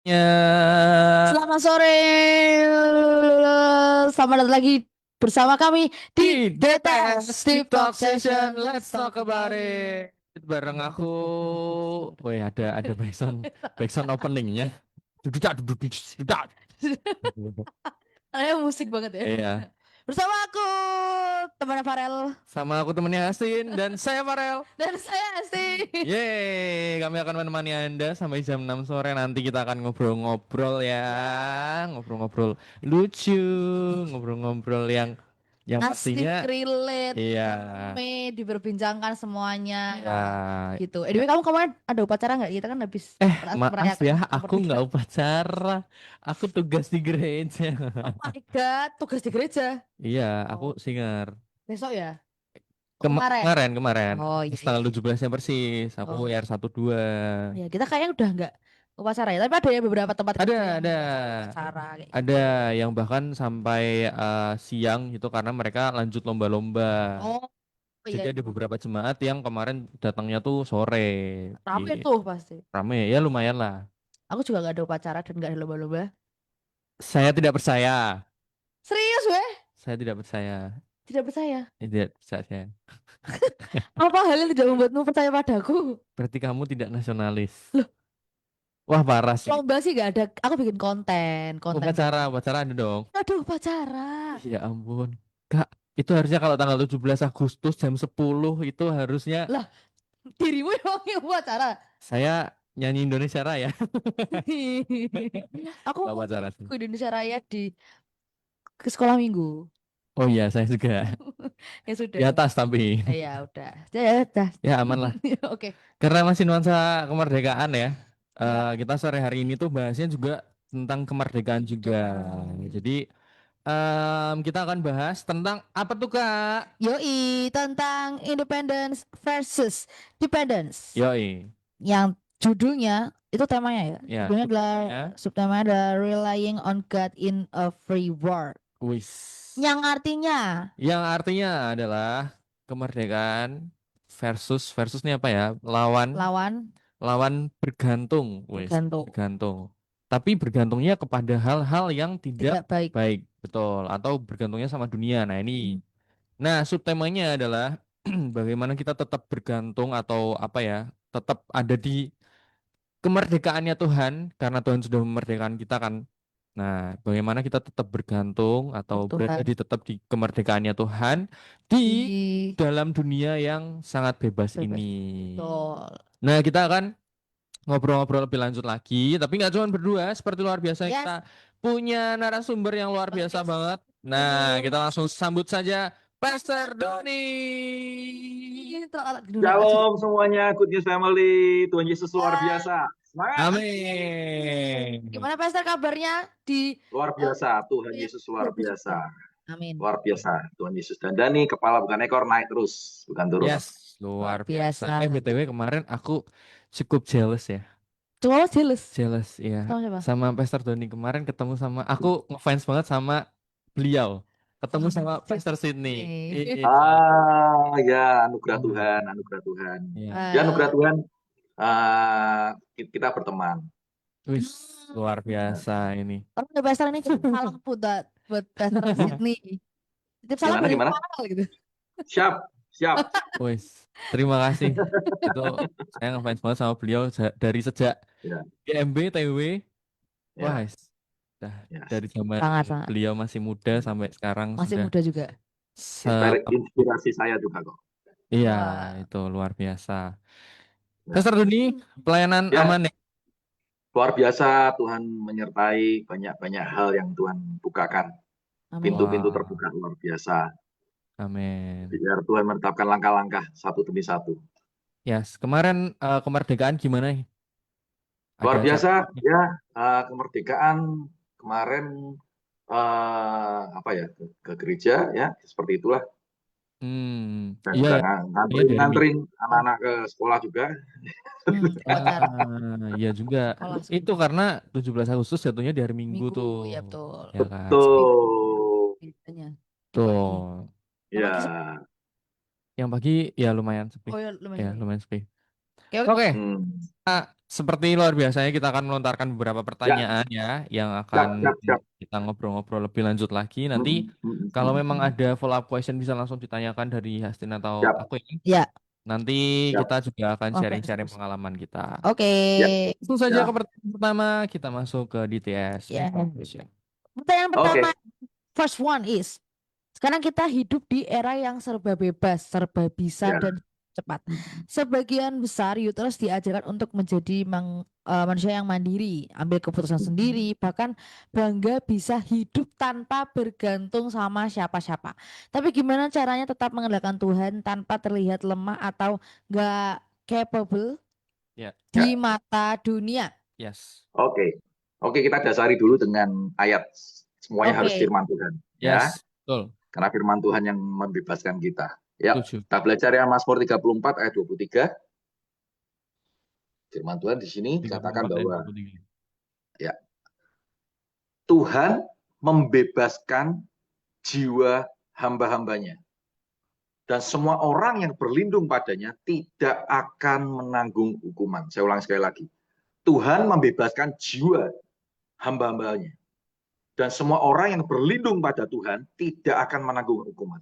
Ya, Selamat sore. Selamat datang lagi bersama kami di di DTS DTS Deep Deep Talk Talk Session. Session, Let's let's talk talk about about it. it. Bareng aku, woi ada backsound openingnya. Dududak, dududik, dududak. Kayaknya musik banget ya. Iya, Bersama aku, temannya Farel sama aku temennya Asin dan saya Farel. dan saya Esti. Yeay, kami akan menemani Anda sampai jam 6 sore. Nanti kita akan ngobrol-ngobrol ya, ngobrol-ngobrol lucu, ngobrol-ngobrol yang Asik, pastinya, relate, iya, rame, diperbincangkan semuanya. ya. Gitu. Anyway, kamu kemarin ada upacara nggak? Kita kan habis Maaf merayakan ya, aku nggak kemerdekaan. upacara. Aku tugas di gereja. Oh my God, tugas di gereja. Iya, aku Oh, singer. besok ya? Oh, kemarin. Kemarin. Oh iya, Pas iya, tanggal iya. 17-nya persis. Aku Oh R12. ya, kita kayaknya udah nggak upacara ya. Tapi ada ya beberapa tempat Ada, kerja yang ada. udah nggak upacara kayak Ada gitu. yang bahkan sampai siang itu karena mereka lanjut lomba-lomba. Oh iya, Jadi ada iya. beberapa jemaat yang kemarin datangnya tuh sore. Rame Gitu. tuh pasti. Rame ya, lumayan lah. Aku juga nggak ada upacara dan nggak ada lomba-lomba. Saya tidak percaya. Serius weh? Saya tidak percaya. Tidak percaya. Tidak percaya. Apa hal yang tidak membuatmu percaya padaku? Berarti kamu tidak nasionalis. Loh, Wah, parah sih. lomba sih nggak ada. Aku bikin konten doang. Upacara ada dong. Nggak ada upacara. Ya ampun. Kak, itu harusnya kalau tanggal 17 Agustus jam 10 itu harusnya Lah, dirimu yang upacara. saya nyanyi Indonesia Raya. Aku Gak upacara sih. ke Indonesia Raya ke sekolah minggu. Oh iya, saya juga. Ya Di sudah. atas tapi. Ya udah. Ya udah. Ya aman lah. Oke. Karena masih nuansa kemerdekaan ya. Ya. Kita sore hari ini tuh bahasnya juga tentang kemerdekaan juga. Jadi kita akan bahas tentang apa tuh Kak? Yoi, tentang independence versus dependence. Yoi. Yang judulnya itu temanya ya. Ya, Judulnya adalah subtemanya. subtemanya adalah Relying on God in a Free World. Wis. Yang artinya Yang artinya adalah kemerdekaan versusnya apa ya? Lawan lawan lawan bergantung, wis, bergantung, bergantung. Tapi bergantungnya kepada hal-hal yang tidak tidak baik. baik, betul, atau bergantungnya sama dunia. Nah, ini. Nah, subtemanya adalah bagaimana kita tetap bergantung atau apa ya? Tetap ada di kemerdekaannya Tuhan karena Tuhan sudah memerdekakan kita kan. Nah, bagaimana kita tetap bergantung atau berada Tuhan di tetap di kemerdekaannya Tuhan di di dalam dunia yang sangat bebas bebas. ini. Betul. Nah, kita akan ngobrol-ngobrol lebih lanjut lagi, tapi nggak cuma berdua, seperti luar biasa Yes. kita punya narasumber yang luar biasa banget. Nah, Betul. kita langsung sambut saja Pastor Doni. Ini alat gedung aja. Shalom semuanya, Good News Family. Tuhan Yesus luar Ya. biasa. Semangat. Amin. Gimana Pastor kabarnya di Luar biasa, Tuhan ya, Yesus luar biasa. Amin. Luar biasa, Tuhan Yesus. Dan Dani, kepala bukan ekor, naik terus, bukan turun. Yes, luar Luar biasa. biasa. BTW kemarin aku cukup jealous ya. Coba jealous. Jealous ya. Sama siapa? Sama Pastor Doni kemarin ketemu sama aku ngefans banget sama beliau. Ketemu sama Pastor Sydney. Iya. Ya, anugerah Tuhan, anugerah Tuhan. Iya. Ya, anugerah Tuhan, kita berteman. Wis, luar biasa ini. Orang udah Pastor ini cukup salam buat Pastor Sydney. Titip salam dari Gimana? Farel gitu. Siap, siap. Wis, terima kasih. Itu saya ngefans banget sama beliau dari sejak Ya, GMB TW. Wah, ya, dah ya. dari zaman Sangat. beliau masih muda sampai sekarang Masih sudah muda juga. Inspirasi saya juga kok. iya, Wah. itu luar biasa. Ya. Pastor Doni, pelayanan Ya. aman ya? Luar biasa, Tuhan menyertai banyak-banyak hal yang Tuhan bukakan. Amin. Pintu-pintu Wah, terbuka luar biasa. amin. Biar Tuhan menetapkan langkah-langkah satu demi satu. Yes, kemarin kemerdekaan gimana? Luar Ada biasa, satu. ya. Kemerdekaan kemarin ke gereja ya, seperti itulah. Dan Iya juga ya. Iya dari minggu. nganterin anak-anak ke sekolah juga. Upacara Iya juga. sekolah. Itu karena 17 Agustus jatuhnya di hari Minggu Minggu, tuh. ya betul. Ya kan? Betul. Beritanya. Tuh. Yang pagi Ya. Yang pagi ya lumayan sepi. Oh ya lumayan Ya, sepi. lumayan sepi. Oke. Oke. Hmm. seperti luar biasanya kita akan melontarkan beberapa Ya, pertanyaan ya yang siap, akan siap, siap. kita ngobrol-ngobrol lebih lanjut lagi. Nanti kalau memang Mm. ada follow up question bisa langsung ditanyakan dari Hastin atau Siap, aku ya. Ya, Nanti kita siap. juga akan oke. sharing-sharing pengalaman kita. Oke. Langsung saja ke Ya, pertanyaan pertama, kita masuk ke DTS Ya. Indonesia. Pertanyaan pertama, oke. first one is, sekarang kita hidup di era yang serba bebas, serba bisa Ya, dan cepat. Sebagian besar youthers diajarkan untuk menjadi manusia yang mandiri, ambil keputusan sendiri, bahkan bangga bisa hidup tanpa bergantung sama siapa-siapa. Tapi gimana caranya tetap mengandalkan Tuhan tanpa terlihat lemah atau gak capable Ya, di ya. mata dunia? yes, Oke. Oke, kita dasari dulu dengan ayat. Semuanya harus Oke. firman Tuhan. Ya, yes, betul, karena firman Tuhan yang membebaskan kita. Ya, setuju. kita belajar ya Mazmur 34 ayat 23. Firman Tuhan di sini dikatakan 34 ayat bahwa 23. ya, Tuhan membebaskan jiwa hamba-hambanya. Dan semua orang yang berlindung padanya tidak akan menanggung hukuman. Saya ulang sekali lagi. Tuhan membebaskan jiwa hamba-hambanya. Dan semua orang yang berlindung pada Tuhan tidak akan menanggung hukuman.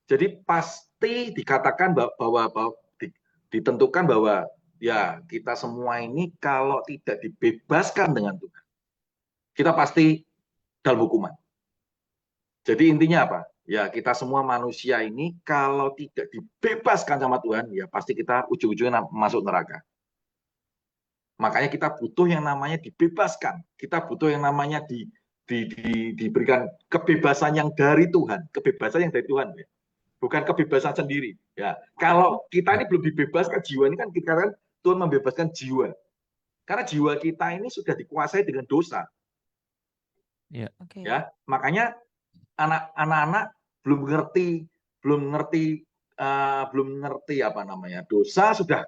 Jadi pasti dikatakan bahwa ditentukan bahwa ya kita semua ini kalau tidak dibebaskan dengan Tuhan, kita pasti dalam hukuman. Jadi intinya apa? Ya kita semua manusia ini kalau tidak dibebaskan sama Tuhan, ya pasti kita ujung-ujungnya masuk neraka. Makanya kita butuh yang namanya dibebaskan. Kita butuh yang namanya diberikan kebebasan yang dari Tuhan. Kebebasan yang dari Tuhan. Ya. Bukan kebebasan sendiri. Ya, kalau kita ini Ya, belum dibebaskan jiwa ini kan kita kan Tuhan membebaskan jiwa. Karena jiwa kita ini sudah dikuasai dengan dosa. ya, Oke. Ya, makanya anak-anak belum ngerti apa namanya dosa sudah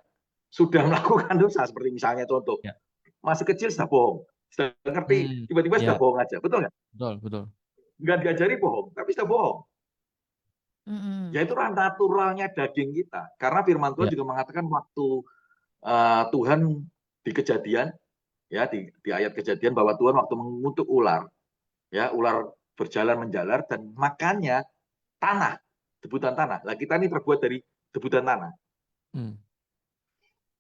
melakukan dosa seperti misalnya contoh ya. masih kecil sudah bohong sudah ngerti tiba-tiba sudah Ya, bohong aja betul nggak betul, betul. nggak diajari bohong tapi sudah bohong Mm-mm. ya itu naturalnya daging kita karena firman Tuhan Ya, juga mengatakan waktu Tuhan di kejadian ya di ayat kejadian bahwa Tuhan waktu mengutuk ular ya ular berjalan menjalar dan makannya tanah debutan tanah lah kita ini terbuat dari debutan tanah hmm,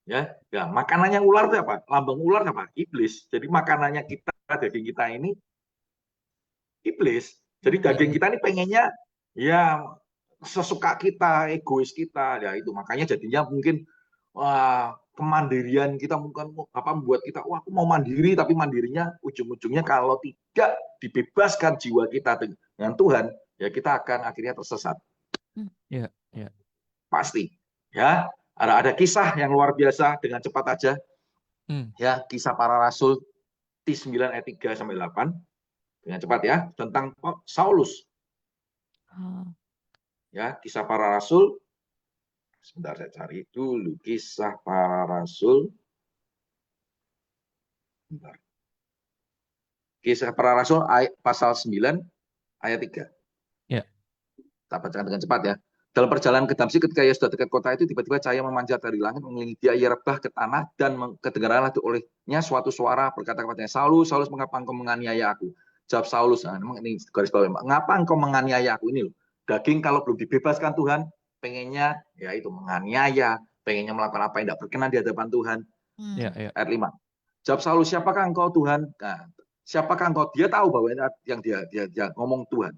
ya makanannya ular itu apa lambang ular apa iblis jadi makanannya kita daging kita ini iblis jadi daging hmm, kita ini pengennya ya sesuka kita egois kita ya itu makanya jadinya mungkin wah, kemandirian kita mungkin apa membuat kita wah aku mau mandiri tapi mandirinya ujung-ujungnya kalau tidak dibebaskan jiwa kita dengan Tuhan ya kita akan akhirnya tersesat ya, ya. pasti ya ada kisah yang luar biasa dengan cepat aja Hmm, ya kisah para rasul T9 ayat 3 sampai 8 dengan cepat ya tentang Saulus Oh. ya kisah para rasul sebentar saya cari dulu kisah para rasul sebentar. Kisah para rasul pasal 9 ayat 3 ya, kita bacakan dengan cepat ya dalam perjalanan ke Damsyik ketika ia sudah dekat kota itu tiba-tiba cahaya memanjat dari langit mengelilingi dia ia rebah ke tanah dan kedengaranlah olehnya suatu suara berkata kepadanya Saulus Saulus mengapa engkau menganiaya aku jawab Saulus nah, ini garis bawah mengapa engkau menganiaya aku ini loh daging kalau belum dibebaskan Tuhan pengennya ya itu menganiaya pengennya melakukan apa yang tidak berkenan di hadapan Tuhan ya, Hmm. ya. ayat 5 jawab Saulus siapakah engkau Tuhan nah, siapakah engkau dia tahu bahwa yang dia ngomong Tuhan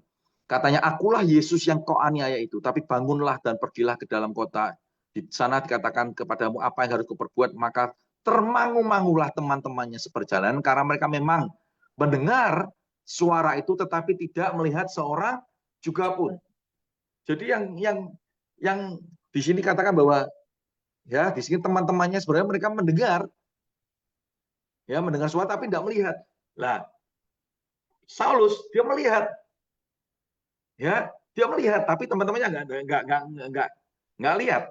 katanya akulah Yesus yang kau aniaya itu tapi bangunlah dan pergilah ke dalam kota di sana dikatakan kepadamu apa yang harus kau perbuat maka termangu-mangulah teman-temannya seperjalanan karena mereka memang mendengar suara itu tetapi tidak melihat seorang juga pun jadi yang di sini katakan bahwa ya di sini teman-temannya sebenarnya mereka mendengar suara tapi tidak melihat lah Saulus dia melihat ya dia melihat tapi teman-temannya nggak lihat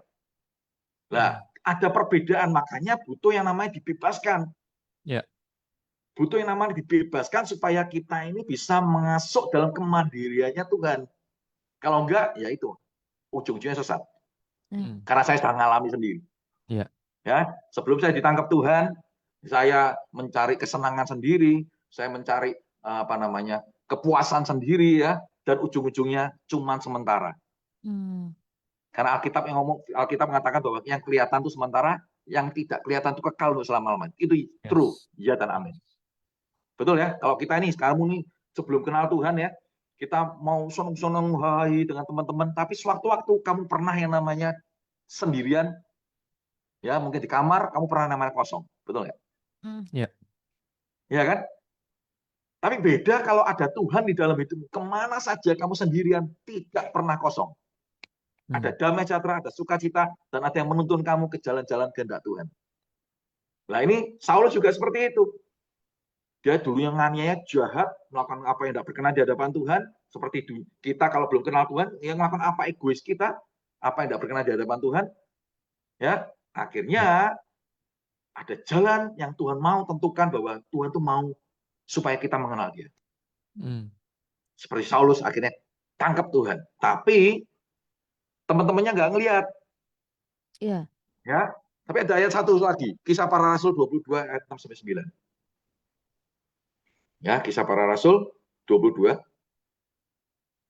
lah Hmm, ada perbedaan makanya butuh yang namanya dibebaskan ya, butuh yang namanya dibebaskan supaya kita ini bisa masuk dalam kemandiriannya Tuhan kalau enggak ya itu ujung-ujungnya sesat Hmm. hmm, karena saya sudah mengalami sendiri ya, ya sebelum saya ditangkap Tuhan Saya mencari kesenangan sendiri, saya mencari kepuasan sendiri ya, dan ujung-ujungnya cuman sementara. Karena Alkitab mengatakan bahwa yang kelihatan itu sementara, yang tidak kelihatan itu kekal untuk selama-lamanya. Itu true, Yes. ya dan amin. Betul ya? Kalau kita ini sekarang nih sebelum kenal Tuhan ya, kita mau seneng-seneng hai dengan teman-teman, tapi sewaktu-waktu kamu pernah yang namanya sendirian, ya mungkin di kamar kamu pernah namanya kosong, betul nggak? Ya. Ya kan? Tapi beda kalau ada Tuhan di dalam hidupmu. Kemana saja kamu sendirian, tidak pernah kosong. Ada damai sejahtera, ada sukacita, dan ada yang menuntun kamu ke jalan-jalan kehendak Tuhan. Nah ini Saulus juga seperti itu. Dia dulu yang nganiaya, jahat, melakukan apa yang tidak berkenan di hadapan Tuhan. Seperti itu. Kita kalau belum kenal Tuhan, yang melakukan apa egois kita, apa yang tidak berkenan di hadapan Tuhan. Ya, akhirnya ada jalan yang Tuhan mau tentukan bahwa Tuhan tuh mau supaya kita mengenal Dia. Seperti Saulus akhirnya tangkap Tuhan. Tapi teman-temannya nggak ngelihat. Iya. Ya. Tapi ada ayat satu lagi, Kisah Para Rasul 22 ayat 6 sampai 9. Ya, Kisah Para Rasul 22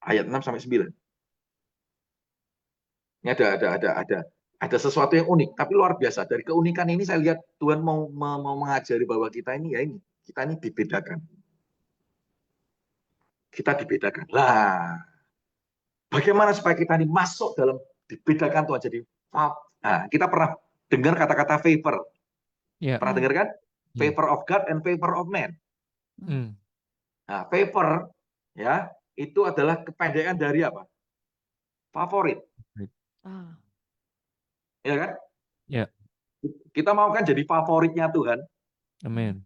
ayat 6 sampai 9. Ini ada sesuatu yang unik, tapi luar biasa. Dari keunikan ini saya lihat Tuhan mau mengajari bahwa kita ini dibedakan. Kita dibedakan. Lah, bagaimana supaya kita ini masuk dalam dibedakan Tuhan jadi kita pernah dengar kata-kata favor. Pernah dengar kan? Favor of God and favor of man. Nah, favor ya itu adalah kependekan dari apa? Favorit. Ya kan? Ya. Kita mau kan jadi favoritnya Tuhan. Amin.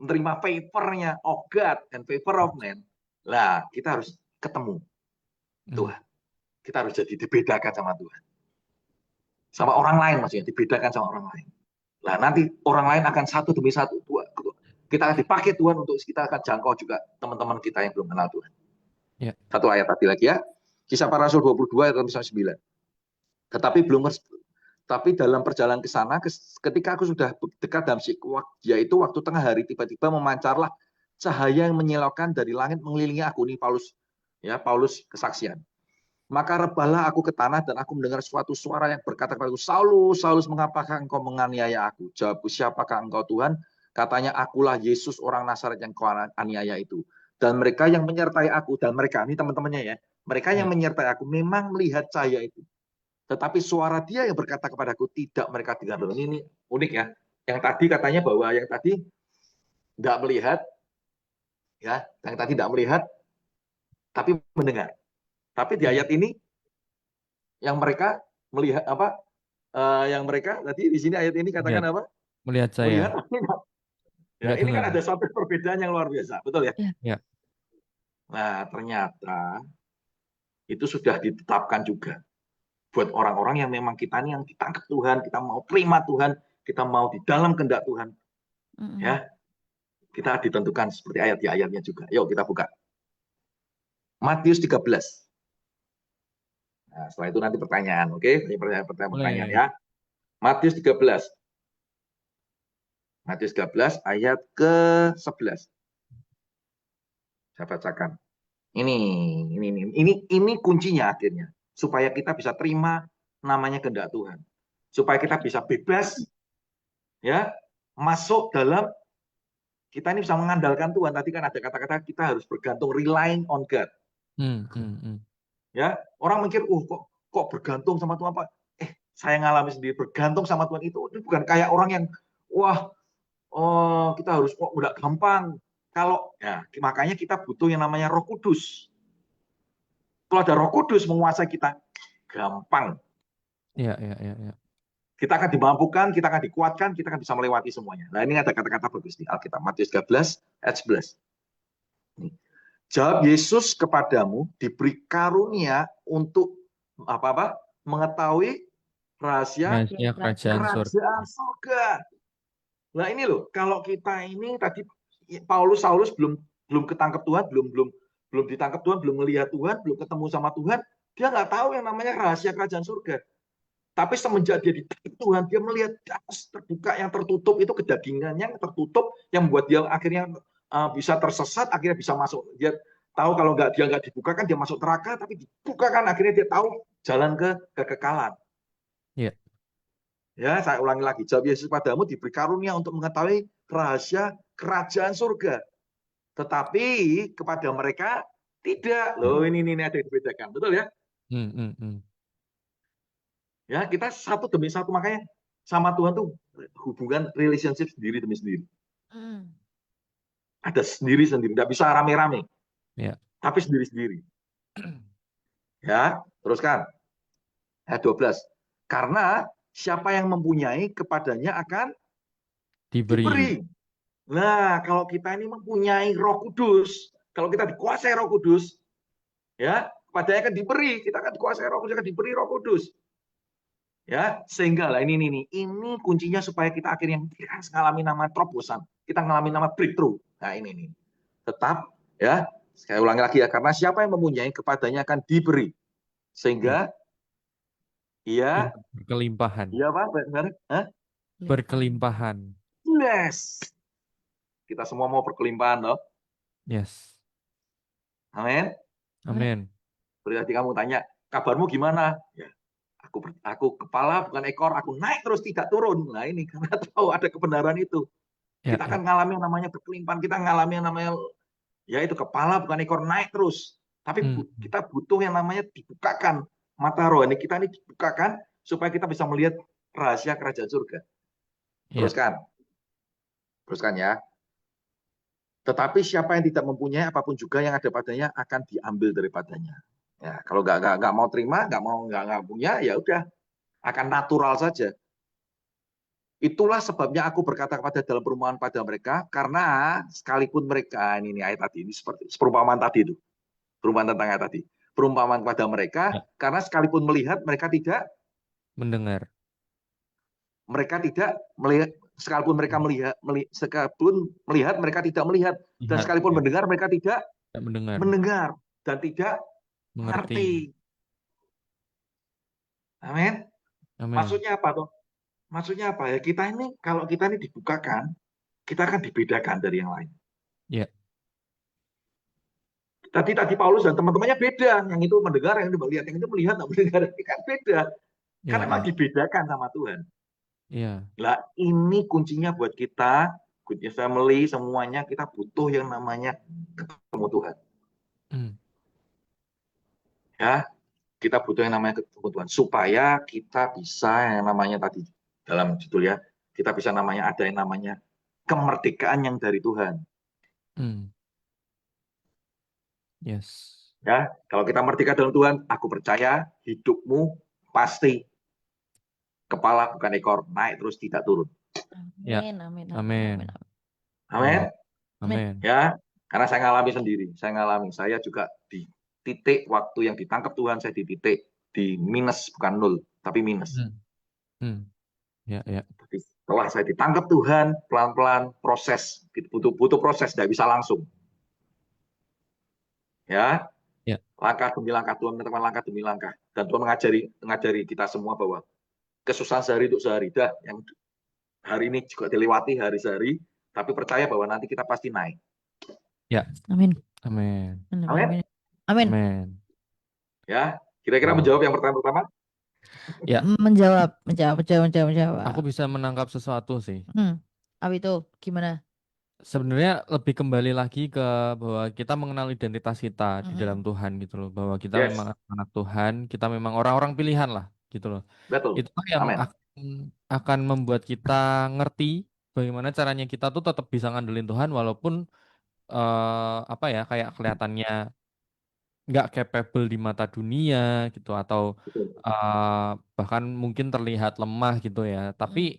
Menerima favornya of God and favor of man. Lah, kita harus ketemu Tuhan. Kita harus jadi dibedakan sama Tuhan. Sama orang lain maksudnya, dibedakan sama orang lain. Nah, nanti orang lain akan satu demi satu. Kita akan dipakai Tuhan untuk kita akan jangkau juga teman-teman kita yang belum kenal Tuhan. Ya. Satu ayat tadi lagi ya. Kisah Para Rasul 22 ayat 9. Tapi dalam perjalanan ke sana, ketika aku sudah dekat dalam yaitu waktu tengah hari, tiba-tiba memancarlah cahaya yang menyilaukan dari langit mengelilingi aku. Ini Paulus kesaksian. Maka rebahlah aku ke tanah dan aku mendengar suatu suara yang berkata kepadaku, Saulus, Saulus, mengapakah engkau menganiaya aku? Jawabku, siapakah engkau Tuhan? Katanya, akulah Yesus orang Nazaret yang kau aniaya itu. Dan mereka yang menyertai aku, dan mereka, ini teman-temannya ya, mereka yang menyertai aku memang melihat cahaya itu. Tetapi suara dia yang berkata kepadaku, tidak mereka dengar. Ini unik ya. Yang tadi katanya bahwa yang tadi tidak melihat, ya, yang tadi tidak melihat, tapi mendengar. Tapi di ayat ini yang mereka melihat apa? Yang mereka tadi di sini ayat ini katakan apa? Melihat saya. Ya, ini kan ada satu perbedaan yang luar biasa, betul ya? Ya. Nah, ternyata itu sudah ditetapkan juga buat orang-orang yang memang kita ini yang ditangkap Tuhan, kita mau terima Tuhan, kita mau di dalam kehendak Tuhan. Ya. Kita ditentukan seperti ayat di ayatnya juga. Yuk kita buka. Matius 13. Nah, setelah itu nanti pertanyaan, oke? Pertanyaan ya. Matius 13. Matius 13 ayat ke-11. Saya bacakan. Ini kuncinya akhirnya. Supaya kita bisa terima namanya kehendak Tuhan. Supaya kita bisa bebas ya, masuk dalam kita ini bisa mengandalkan Tuhan. Tadi kan ada kata-kata kita harus bergantung, relying on God. Ya, orang mikir, kok bergantung sama Tuhan Pak? Saya ngalami sendiri bergantung sama Tuhan itu bukan kayak orang yang kita harus udah gampang. Kalau ya makanya kita butuh yang namanya Roh Kudus. Kalau ada Roh Kudus menguasai kita, gampang. Iya. Kita akan dimampukan, kita akan dikuatkan, kita akan bisa melewati semuanya. Nah, ini ada kata-kata bagus di Alkitab. Matius 13 ayat 11. Jawab Yesus kepadamu, diberi karunia untuk mengetahui rahasia kerajaan surga. Nah, ini loh, kalau kita ini tadi Saulus belum ketangkep Tuhan, belum ditangkap Tuhan, belum melihat Tuhan, belum ketemu sama Tuhan, dia nggak tahu yang namanya rahasia kerajaan surga. Tapi semenjak dia ditangkap Tuhan, dia melihat das terbuka yang tertutup itu kedagingannya yang tertutup yang membuat dia akhirnya bisa tersesat, akhirnya bisa masuk. Dia tahu kalau dia nggak dibukakan dia masuk neraka, tapi dibukakan akhirnya dia tahu jalan ke kekekalan. Ya. Ya, saya ulangi lagi. Jawab Yesus padamu diberi karunia untuk mengetahui rahasia kerajaan surga. Tetapi kepada mereka tidak. Loh, ini ada yang dibedakan. Betul ya? Ya, kita satu demi satu, makanya sama Tuhan tuh hubungan relationship sendiri demi sendiri. Ada sendiri-sendiri, nggak bisa rame-rame. Ya. Tapi sendiri-sendiri. Ya, teruskan. Ayat 12. Karena siapa yang mempunyai kepadanya akan diberi. Nah, kalau kita ini mempunyai Roh Kudus, kalau kita dikuasai Roh Kudus, ya, kepadanya akan diberi, kita akan dikuasai Roh Kudus, akan diberi Roh Kudus. Ya, sehingga lah ini kuncinya supaya kita akhirnya mengalami nama terobosan, kita mengalami nama breakthrough. Nah, ini. Tetap ya, saya ulangi lagi ya, karena siapa yang mempunyai kepadanya akan diberi. Sehingga ia berkelimpahan. Iya, Pak, benar? Berkelimpahan. Yes. Kita semua mau berkelimpahan, loh. Yes. Amin. Amin. Berarti kamu tanya, kabarmu gimana? Ya, aku kepala bukan ekor, aku naik terus tidak turun. Nah, ini karena tahu ada kebenaran itu. Kita akan mengalami yang namanya berkelimpahan, kita mengalami yang namanya ya itu kepala bukan ekor, naik terus. Tapi kita butuh yang namanya dibukakan mata rohani kita ini, dibukakan supaya kita bisa melihat rahasia kerajaan surga. Teruskan ya. Tetapi siapa yang tidak mempunyai apapun juga yang ada padanya akan diambil daripadanya. Ya, kalau nggak mau terima, nggak punya, ya udah akan natural saja. Itulah sebabnya aku berkata kepada dalam perumpamaan pada mereka, karena sekalipun mereka ini ayat tadi ini seperti perumpamaan tadi itu, perumpamaan tentang ayat tadi, perumpamaan kepada mereka, karena sekalipun melihat mereka tidak mendengar, mereka tidak melihat, sekalipun mereka melihat mereka tidak melihat, dan sekalipun mendengar mereka tidak mendengar dan tidak mengerti. Amin. Maksudnya apa toh? Maksudnya apa ya? Kita ini kalau kita ini dibukakan, kita akan dibedakan dari yang lain. Ya. Tadi Paulus dan teman-temannya beda. Yang itu mendengar, yang itu melihat, yang itu melihat, nggak mendengar, kan beda. Kan memang dibedakan sama Tuhan. Iya. Lah ini kuncinya buat kita, good news family, semuanya kita butuh yang namanya ketemu Tuhan. Ya, kita butuh yang namanya ketemu Tuhan supaya kita bisa yang namanya tadi dalam judul ya, kita bisa namanya ada yang namanya kemerdekaan yang dari Tuhan. Yes. Ya, kalau kita merdeka dalam Tuhan, aku percaya hidupmu pasti kepala bukan ekor, naik terus tidak turun. Amin, amin, amin, amin. Amin. Ya, karena saya ngalami sendiri, saya juga di titik waktu yang ditangkap Tuhan, saya di titik di minus, bukan nol, tapi minus. Ya. Tapi setelah saya ditangkap Tuhan, pelan-pelan proses, butuh proses, tidak bisa langsung. Ya, langkah demi langkah Tuhan menentukan langkah demi langkah, dan Tuhan mengajari kita semua bahwa kesusahan sehari untuk sehari, dah yang hari ini juga dilewati hari sehari, tapi percaya bahwa nanti kita pasti naik. Ya. Amin. Amin. Amin. Amin. Ya, kira-kira menjawab yang pertama. Ya. Menjawab. Aku bisa menangkap sesuatu sih. Apa itu? Gimana? Sebenarnya lebih kembali lagi ke bahwa kita mengenal identitas kita di dalam Tuhan gitu loh, bahwa kita memang anak Tuhan, kita memang orang-orang pilihan lah gitu loh. Betul. Itu yang akan membuat kita ngerti bagaimana caranya kita tuh tetap bisa ngandelin Tuhan walaupun apa ya, kayak kelihatannya nggak capable di mata dunia gitu, atau bahkan mungkin terlihat lemah gitu ya. Tapi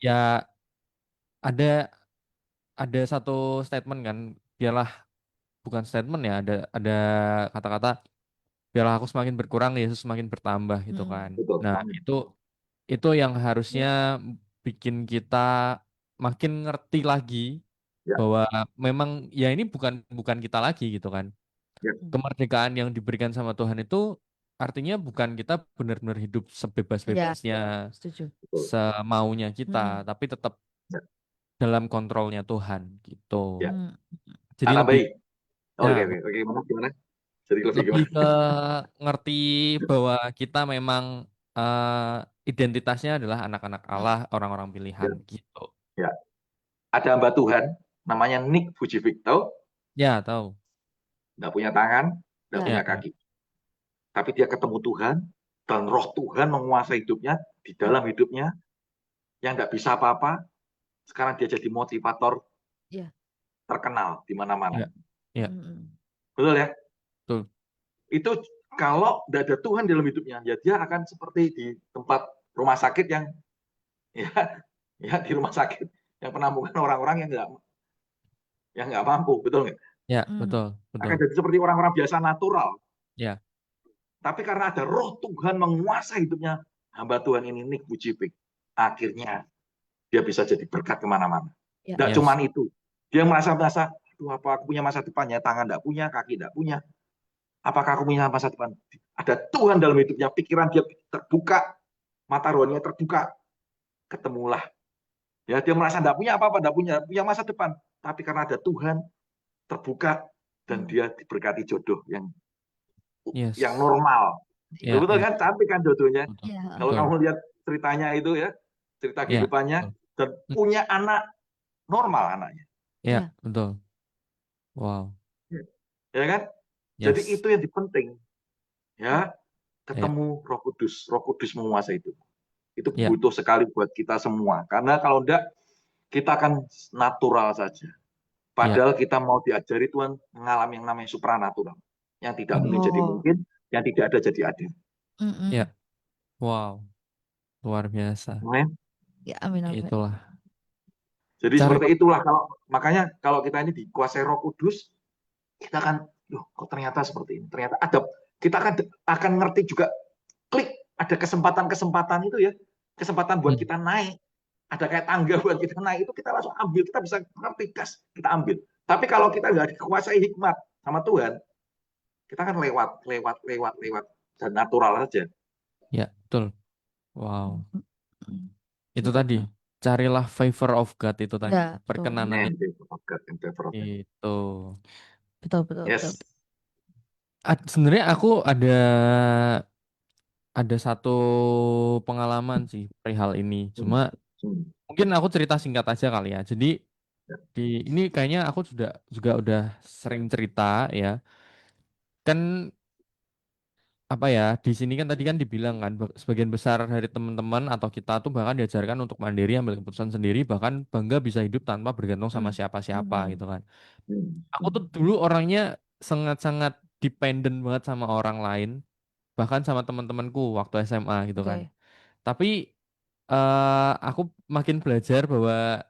ya ada satu statement kan, biarlah, bukan statement ya, ada kata-kata, biarlah aku semakin berkurang, Yesus semakin bertambah gitu kan. Nah, itu yang harusnya bikin kita makin ngerti lagi bahwa memang ya ini bukan kita lagi gitu kan. Kemerdekaan yang diberikan sama Tuhan itu artinya bukan kita benar-benar hidup Ya, sebebas-bebasnya, setuju. Betul. semaunya kita, tapi tetap Ya, dalam kontrolnya Tuhan gitu. ya. Hmm. Jadi Tak lebih tambahi. Oke, ya oke, oke. Gimana? Jadi lebih lebih gimana? ke ngerti bahwa kita memang identitasnya adalah anak-anak Allah, orang-orang pilihan Ya, gitu. ya. Ada hamba Tuhan, namanya Nick Vujicic. Tahu? Ya, tahu. Nggak punya tangan, nggak Ya. punya Ya, ya. kaki. Tapi dia ketemu Tuhan, dan roh Tuhan menguasai hidupnya, di dalam hidupnya, yang nggak bisa apa-apa, sekarang dia jadi motivator Ya. terkenal di mana-mana. Ya. Ya, Hmm. Betul ya? betul. Itu kalau nggak ada Tuhan dalam hidupnya, ya dia akan seperti di tempat rumah sakit yang ya, ya di rumah sakit yang penampungan orang-orang yang nggak mampu, betul nggak? Ya, Hmm. betul, betul. Akan jadi seperti orang-orang biasa natural. Ya, Tapi karena ada roh Tuhan menguasai hidupnya hamba Tuhan ini, Nick Vujicic, akhirnya dia bisa jadi berkat kemana-mana. Ya. Nggak yes. cuman itu, dia merasa, aduh, apa aku punya masa depannya, tangan nggak punya, kaki nggak punya, apakah aku punya masa depan? Ada Tuhan dalam hidupnya, pikiran dia terbuka, mata rohaninya terbuka, ketemulah. Ya, dia merasa nggak punya apa-apa, nggak punya masa depan, tapi karena ada Tuhan terbuka dan dia diberkati jodoh yang Yes. normal. Ya, Betul ya, kan? Cantik kan jodohnya. betul. Ya. Kalau Betul. kamu lihat ceritanya itu ya, cerita Ya, kehidupannya, betul. dan punya anak normal anaknya. Ya, Ya. betul. Wow. Ya kan? Jadi Yes. itu yang penting. Ya, Ya, ketemu Roh Kudus. Roh Kudus menguasai itu. Itu ya, butuh sekali buat kita semua. Karena kalau enggak, kita akan natural saja. ya. Padahal kita mau diajari Tuhan mengalami yang namanya supranatural. Yang tidak mungkin jadi Oh. mungkin, yang tidak ada jadi ada. Mm-mm. Ya. Wow. Luar biasa. Amin. Ya, amin, amin. Itulah. Jadi Cari seperti itulah. Makanya kalau kita ini dikuasai Roh Kudus, kita akan, loh, kok ternyata seperti ini. Ternyata ada, kita akan ngerti juga, klik, ada kesempatan-kesempatan itu ya, kesempatan buat kita naik. Ada kayak tangga buat kita naik, itu kita langsung ambil, kita bisa ngerti, gas, kita ambil. Tapi kalau kita nggak dikuasai hikmat sama Tuhan, kita kan lewat, dan natural saja. Ya, betul. Wow. Mm. Itu tadi. Carilah favor of God itu tadi. Ya, betul. Perkenanannya Develop. itu. Betul, betul, betul. Yes. Sebenarnya aku ada satu pengalaman sih perihal ini. Cuma mungkin aku cerita singkat aja kali ya. Jadi ini kayaknya aku juga udah sering cerita ya. Kan apa ya, di sini kan tadi kan dibilang kan sebagian besar dari teman-teman atau kita tuh bahkan diajarkan untuk mandiri, ambil keputusan sendiri, bahkan bangga bisa hidup tanpa bergantung sama siapa-siapa gitu kan. Aku tuh dulu orangnya sangat-sangat dependent banget sama orang lain, bahkan sama teman-temanku waktu SMA gitu kan. Oke. Tapi aku makin belajar bahwa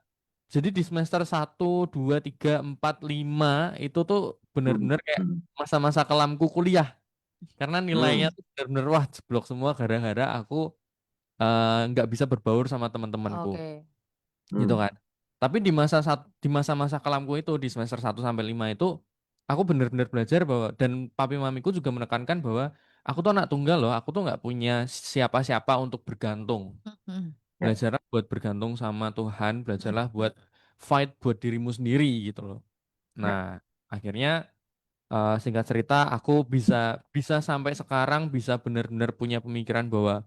jadi di semester 1, 2, 3, 4, 5 itu tuh bener-bener kayak masa-masa kelamku kuliah. Karena nilainya tuh bener-bener wah jeblok semua gara-gara aku nggak bisa berbaur sama teman-temanku Oke. gitu kan. Tapi di masa-masa kelamku itu di semester 1 sampai 5 itu aku benar-benar belajar bahwa dan papi mamiku juga menekankan bahwa aku tuh anak tunggal loh, aku tuh nggak punya siapa-siapa untuk bergantung. Mm-mm. Belajarlah buat bergantung sama Tuhan, belajarlah buat fight buat dirimu sendiri gitu loh. Nah, akhirnya singkat cerita aku bisa bisa sampai sekarang bisa benar-benar punya pemikiran bahwa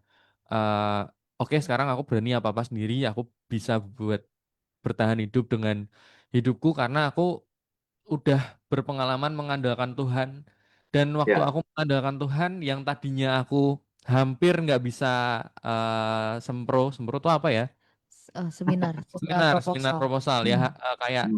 eh, oke, sekarang aku berani apa-apa sendiri, aku bisa buat bertahan hidup dengan hidupku karena aku udah berpengalaman mengandalkan Tuhan, dan waktu Ya. aku mengandalkan Tuhan yang tadinya aku hampir nggak bisa sempro itu apa ya, Seminar, seminar proposal. proposal ya, kayak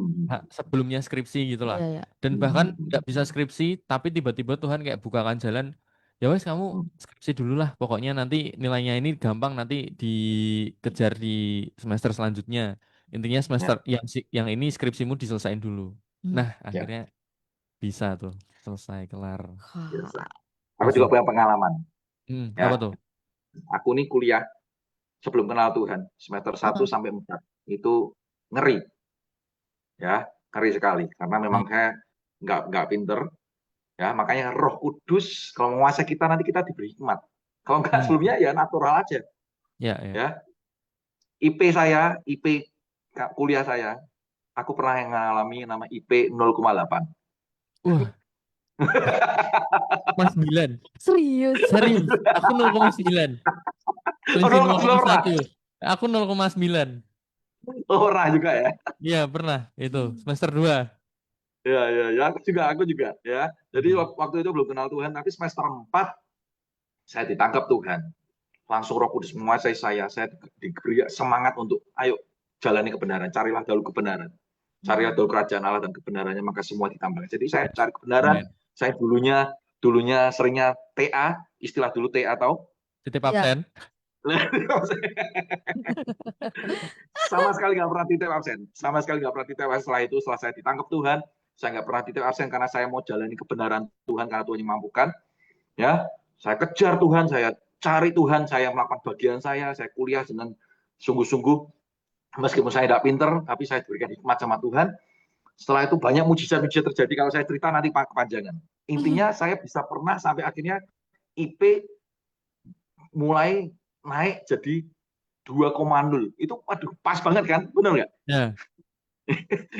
sebelumnya skripsi gitulah, Iya, ya. dan bahkan nggak bisa skripsi tapi tiba-tiba Tuhan kayak bukakan jalan, ya wes kamu skripsi dulu lah pokoknya nanti nilainya ini gampang nanti dikejar di semester selanjutnya, intinya semester yang ini skripsimu diselesain dulu. Nah Ya. akhirnya bisa tuh selesai kelar Biasa. Wah. Aku juga langsung. punya pengalaman. Apa Ya. tuh? Aku ini kuliah sebelum kenal Tuhan, semester 1 sampai 4 itu ngeri, ya, ngeri sekali karena memang saya nggak pinter, Ya, makanya Roh Kudus kalau menguasai kita nanti kita diberi hikmat. Kalau enggak sebelumnya ya natural aja. Ya, Ya, IP kuliah saya, aku pernah mengalami nama IP 0,8. Wah, Mas 9. Serius. Serius, aku 0,9. Oh, Selisih 0,9 pernah? 0,1. Aku 0,9. Oh, pernah juga ya. Iya, pernah. Itu semester 2. Ya, aku juga ya. Jadi waktu itu belum kenal Tuhan, tapi semester 4 saya ditangkap Tuhan. Langsung Roh Kudus menguasai saya diberi semangat untuk ayo jalani kebenaran, carilah dahulu kebenaran. Carilah dahulu kerajaan Allah dan kebenarannya, maka semua ditambahkan. Jadi saya cari kebenaran, Amin. saya dulunya seringnya TA, istilah dulu TA tahu? Titip Ya. absen. Sama sekali nggak pernah titip absen. Sama sekali nggak pernah titip absen. Setelah itu, setelah saya ditangkap Tuhan, saya nggak pernah titip absen karena saya mau jalani kebenaran Tuhan karena Tuhan yang mampukan. Ya, saya kejar Tuhan, saya cari Tuhan, saya melakukan bagian saya kuliah dengan sungguh-sungguh. Meskipun saya tidak pinter, tapi saya diberikan hikmat sama Tuhan. Setelah itu banyak mujizat-mujizat terjadi. Kalau saya cerita nanti kepanjangan. Intinya saya bisa pernah sampai akhirnya IP mulai naik jadi 2,0. Itu waduh pas banget kan? Benar nggak? Ya.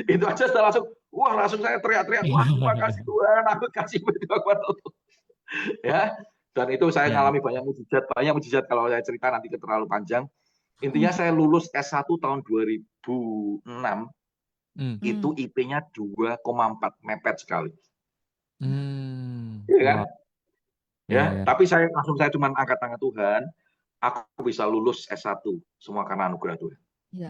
Itu aja sudah langsung saya teriak-teriak, wah terima kasih Tuhan, aku kasih 2,0. Ya, dan itu saya Ya. ngalami banyak mujizat kalau saya cerita nanti terlalu panjang. Intinya saya lulus S1 tahun 2006, itu IP-nya 2,4, mepet sekali. Iya kan? Wow. Ya, Ya. tapi saya cuma angkat tangan Tuhan, aku bisa lulus S1 semua karena anugerah Tuhan.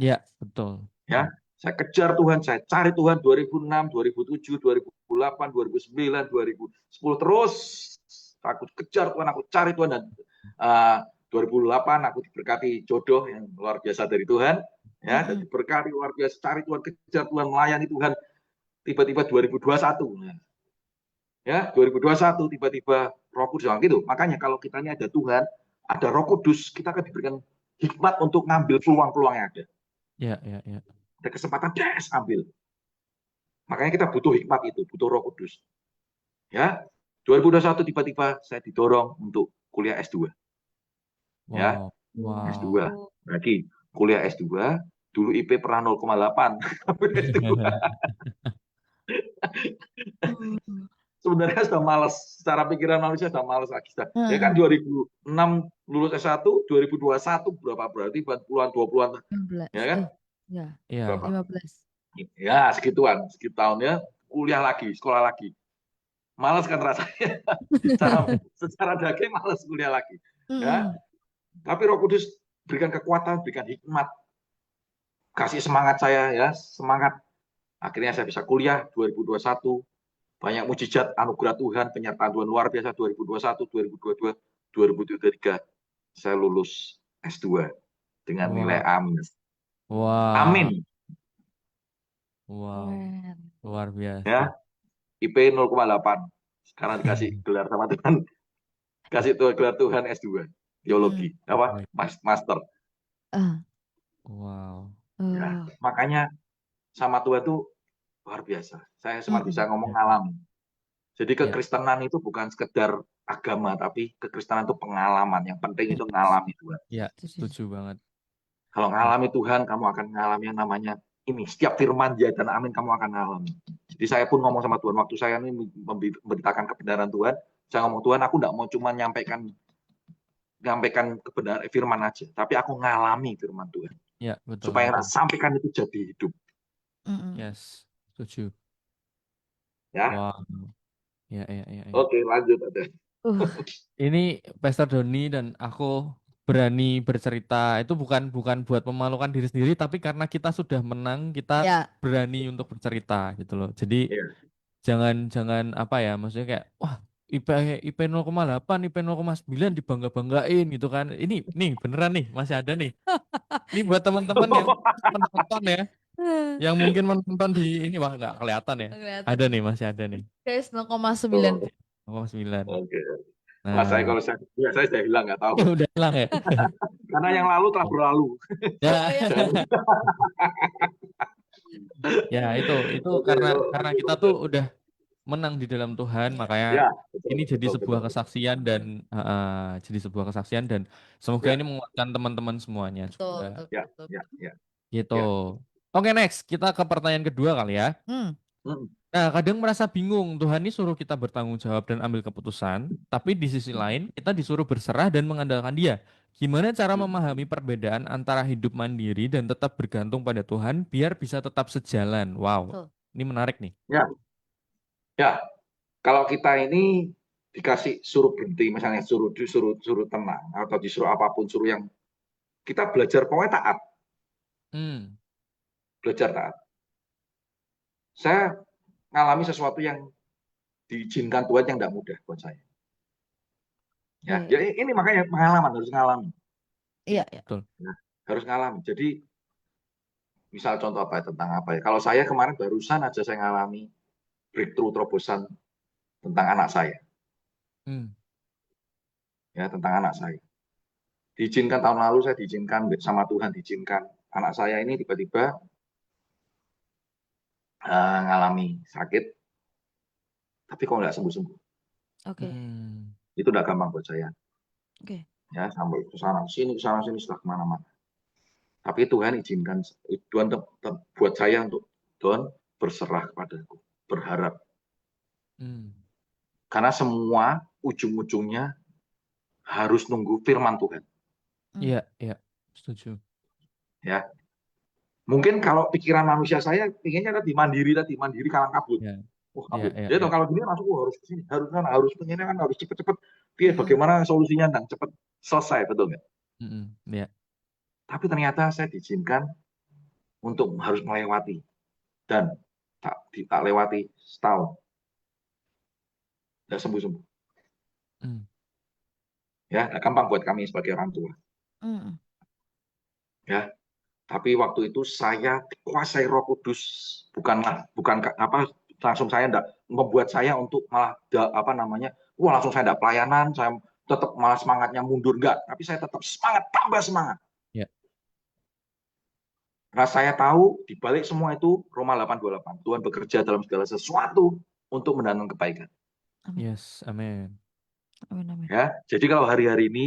Ya, betul. Ya, saya kejar Tuhan, saya cari Tuhan 2006, 2007, 2008, 2009, 2010 terus aku kejar Tuhan, aku cari Tuhan dan 2008 aku diberkati jodoh yang luar biasa dari Tuhan, ya, dan diberkati luar biasa, cari Tuhan, kejar Tuhan, melayani Tuhan. Tiba-tiba 2021, ya 2021 tiba-tiba Roh Kudus gitu. Makanya kalau kita ini ada Tuhan, ada Roh Kudus, kita akan diberikan hikmat untuk ngambil peluang-peluang yang ada. Ya. Ada kesempatan, ambil. Makanya kita butuh hikmat itu, butuh Roh Kudus. Ya, 2021 tiba-tiba saya didorong untuk kuliah S2. Ya, Wow. S2. Lagi kuliah S2, dulu IP pernah 0,8. Sebenarnya sudah malas, secara pikiran manusia sudah malas lagi. Ya kan 2006 lulus S1, 2021 berapa berarti puluhan 20-an. Ya kan? Iya. Berapa? 15. Ya, segituan, segitu tahunnya kuliah lagi, sekolah lagi. Malas kan rasanya. secara daging malas kuliah lagi. Ya. Tapi Roh Kudus berikan kekuatan, berikan hikmat. Kasih semangat saya ya, semangat. Akhirnya saya bisa kuliah 2021. Banyak mujizat anugerah Tuhan, penyertaan Tuhan luar biasa 2021, 2022, 2023. Saya lulus S2 dengan nilai A-. Wow. Amin. Wow. Luar biasa. Ya. IP 0,8. Sekarang dikasih gelar sama Tuhan. Kasih gelar Tuhan S2. Teologi. Apa? Master. Wow. Ya, makanya sama Tuhan itu luar biasa. Saya cuma bisa ngomong ngalami. Jadi kekristenan itu bukan sekedar agama, tapi kekristenan itu pengalaman. Yang penting itu ngalami Tuhan. Ya, setuju banget. Kalau ngalami Tuhan, kamu akan ngalami yang namanya ini. Setiap firman ya dan amin kamu akan ngalami. Jadi saya pun ngomong sama Tuhan, waktu saya ini memberitakan kebenaran Tuhan, saya ngomong, Tuhan aku tidak mau cuma nyampaikan kebenaran firman aja, tapi aku ngalami firman Tuhan. Ya, betul. Supaya betul. Sampaikan itu jadi hidup. Yes, setuju. Ya. Wow. Ya. Oke, lanjut ada. Ini Pastor Doni dan aku berani bercerita itu bukan buat memalukan diri sendiri, tapi karena kita sudah menang, kita berani untuk bercerita gitu loh. Jadi jangan apa ya, maksudnya kayak wah IP 0,8, IP 0,9 dibangga-banggain gitu kan. Ini nih beneran nih masih ada nih. Ini buat teman-teman yang menonton ya. Yang mungkin menonton di ini wah nggak kelihatan ya. Ada nih, masih ada nih. Guys, 0,9. 0,9. Oke. Nah, saya kalau saya sudah hilang nggak tahu. Udah hilang ya. Karena yang lalu telah berlalu. Ya itu karena kita tuh udah menang di dalam Tuhan, Iya. makanya Ya, betul, ini jadi betul, sebuah betul. kesaksian dan jadi sebuah kesaksian dan semoga Ya, ini menguatkan teman-teman semuanya Betul, juga. betul, ya, betul, ya, betul. ya, Gitu. ya. Oke, next. Kita ke pertanyaan kedua kali ya. Hmm, Hmm, Nah, kadang merasa bingung, Tuhan ini suruh kita bertanggung jawab dan ambil keputusan, tapi di sisi hmm, lain kita disuruh berserah dan mengandalkan Dia. Gimana cara hmm. memahami perbedaan antara hidup mandiri dan tetap bergantung pada Tuhan biar bisa tetap sejalan? Wow, betul. ini menarik nih. Ya, ya. Kalau kita ini dikasih suruh berhenti, misalnya suruh tenang atau disuruh apapun, suruh yang kita belajar pokoknya taat, Hmm, belajar taat. Saya ngalami sesuatu yang diizinkan Tuhan yang tidak mudah buat saya. Ya, Oke. jadi ini makanya pengalaman harus ngalami. Iya, iya. betul. Ya, harus ngalami. Jadi misal contoh apa ya, tentang apa ya? Kalau saya kemarin barusan aja saya ngalami breakthrough terobosan tentang anak saya, Hmm, ya tentang anak saya. Diizinkan tahun lalu saya diizinkan sama Tuhan diizinkan anak saya ini tiba-tiba ngalami sakit, tapi kok nggak sembuh-sembuh. Oke, hmm, Itu nggak gampang buat saya. oke. Ya sampai ke sana sini sudah kemana-mana. Tapi Tuhan izinkan, Tuhan buat saya untuk Tuhan berserah kepadaku, berharap. hmm. Karena semua ujung-ujungnya harus nunggu firman Tuhan. Hmm, Iya, iya, setuju. Ya, mungkin kalau pikiran manusia saya pinginnya tadi mandiri kalang kabut. Ya, Wah, ya, kabut. ya, Jadi ya. kalau gini langsung harus kesini, harus sana, harus begini kan, harus cepet-cepet. Piye, hmm, bagaimana solusinya dan cepet selesai, betul nggak? Ya, Tapi ternyata saya diizinkan untuk harus melewati dan tak lewati setahun, nggak sembuh-sembuh. hmm. Ya, nggak gampang buat kami sebagai orang tua. hmm. Ya, tapi waktu itu saya dikuasai Roh Kudus, bukan apa langsung saya enggak membuat saya untuk malah apa namanya, wah langsung saya enggak pelayanan, saya tetap malah semangatnya mundur enggak, tapi saya tetap semangat, tambah semangat. Ya, Karena saya tahu di balik semua itu Roma 8:28, Tuhan bekerja dalam segala sesuatu untuk mendatangkan kebaikan. Amin, yes, amin. amin, amin. Ya, jadi kalau hari-hari ini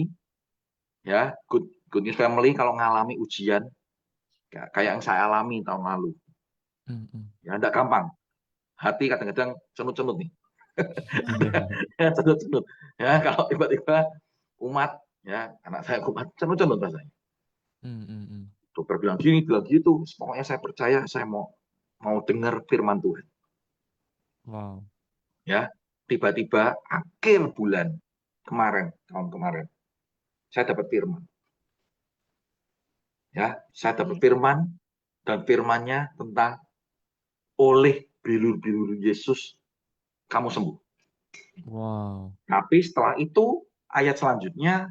ya Good News Family kalau ngalami ujian kayak yang saya alami tahun lalu, Hmm, hmm. ya enggak gampang. Hati kadang-kadang cenut-cenut nih. Iya, Ya, cenut-cenut. Ya, kalau tiba-tiba umat, ya anak saya umat, cenut-cenut rasanya. hmm, hmm, hmm. Dokter bilang gini, bilang gitu. Pokoknya saya percaya, saya mau dengar firman Tuhan. Wow. Ya, tiba-tiba akhir bulan kemarin, tahun kemarin, saya dapat firman. Ya, saya dapat Oke. firman dan firmannya tentang oleh bilur-bilur Yesus kamu sembuh. Wow. Tapi setelah itu ayat selanjutnya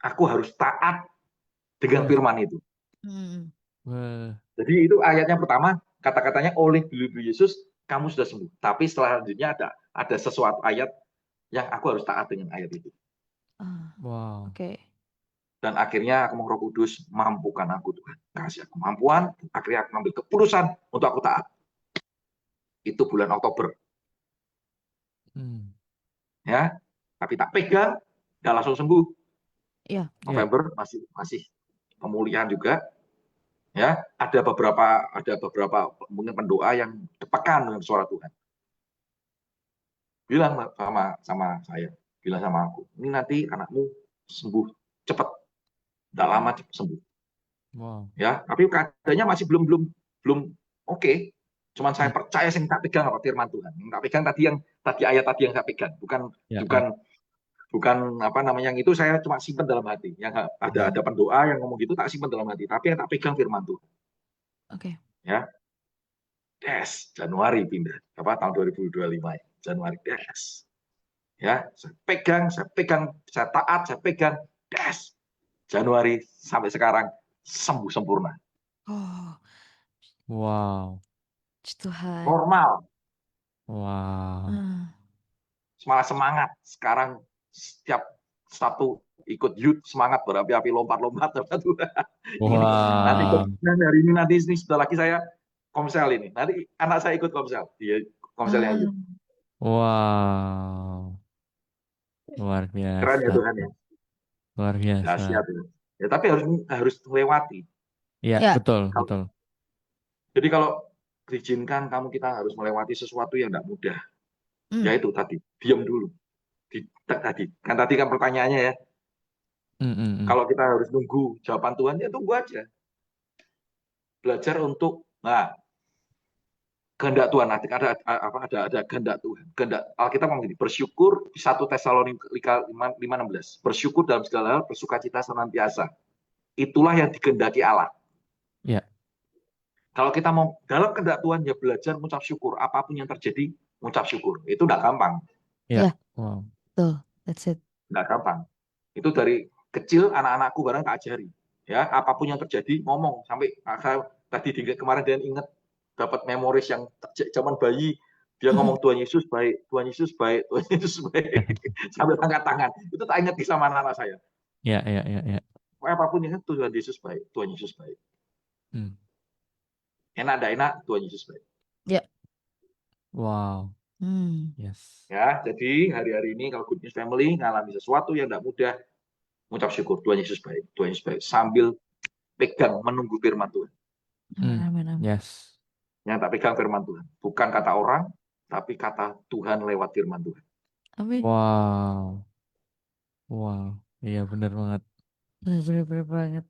aku harus taat dengan Wah, firman itu. Hmm, wah. Jadi itu ayatnya pertama, kata-katanya oleh bilur Yesus kamu sudah sembuh. Tapi selanjutnya ada sesuatu ayat yang aku harus taat dengan ayat itu. ah, Wow. oke. Dan akhirnya aku mau Roh Kudus mampukan aku Tuhan. Kasih aku kemampuan, akhirnya aku ambil keputusan untuk aku taat. Itu bulan Oktober. Hmm. Ya, tapi tak pegang, nggak langsung sembuh. Iya, Ya, November masih pemulihan juga. Ya, ada beberapa mungkin pendoa yang tepekan dengan suara Tuhan. Bilang sama saya, bilang sama aku, ini nanti anakmu sembuh cepat, tidak lama cepat sembuh. wow. Ya, tapi keadaannya masih belum oke. Cuman saya Hmm. percaya sing tak pegang apa firman Tuhan. Yang tak pegang tadi ayat tadi yang saya pegang, bukan Ya, bukan ya. bukan apa namanya yang itu saya cuma simpan dalam hati. Yang ada Hmm, pendoa yang ngomong gitu tak simpan dalam hati, tapi yang tak pegang firman Tuhan. oke. Ya, Januari pindah apa tahun 2025 ya. Januari ya saya pegang, saya taat, saya pegang Januari sampai sekarang sembuh sempurna, Oh, Wow. puji Tuhan. normal, Wow. Ah, malah semangat sekarang setiap Sabtu ikut youth semangat berapi-api lompat-lompat ini nanti Wow. hari ini nanti setelah lagi saya komsel ini nanti anak saya ikut komsel dia Konselnya Ayub. Wow, luar Keren ya biasa, Tuhan ya. luar biasa. Dahsyat ya. Ya tapi harus melewati. Iya, Ya. betul, Kalau- betul. Jadi kalau diizinkan kita harus melewati sesuatu yang tidak mudah. Hmm. Ya itu tadi, diam dulu. Tadi kan pertanyaannya ya, kalau kita harus nunggu jawaban Tuhan, ya tunggu aja. Belajar untuk, kehendak Tuhan. Nanti ada kehendak Tuhan. Kehendak Alkitab ngomong gini, bersyukur di 1 Tesalonika 5:16. Bersyukur dalam segala hal, bersukacita senantiasa. Itulah yang dikehendaki Allah. Ya. Kalau kita mau dalam kehendak Tuhan, ya belajar mengucap syukur. Apapun yang terjadi, mengucap syukur. Itu tidak gampang. Ya. Ya. Wow. Tuh, that's it. Tidak gampang. Itu dari kecil anak-anakku bareng tak ajari. Ya, apapun yang terjadi ngomong sampai saya tadi kemarin dia ingat dapat memoris yang zaman bayi dia ngomong Tuhan Yesus baik, Tuhan Yesus baik, Tuhan Yesus baik sambil angkat tangan. Itu tak ingat sama anak-anak saya. Ya. Apapun yang Tuhan Yesus baik, Tuhan Yesus baik. Enak tidak enak, Tuhan Yesus baik. Ya. Wow. Hmm. Yes. Ya, jadi hari-hari ini kalau Good News Family ngalami sesuatu yang tidak mudah, mengucap syukur Tuhan Yesus baik, Tuhan Yesus baik sambil pegang menunggu firman Tuhan. Amin, amin. Yes. Yang tak pegang firman Tuhan, bukan kata orang, tapi kata Tuhan lewat firman Tuhan. Amin. Wow. Wow. Iya benar banget. Bener banget.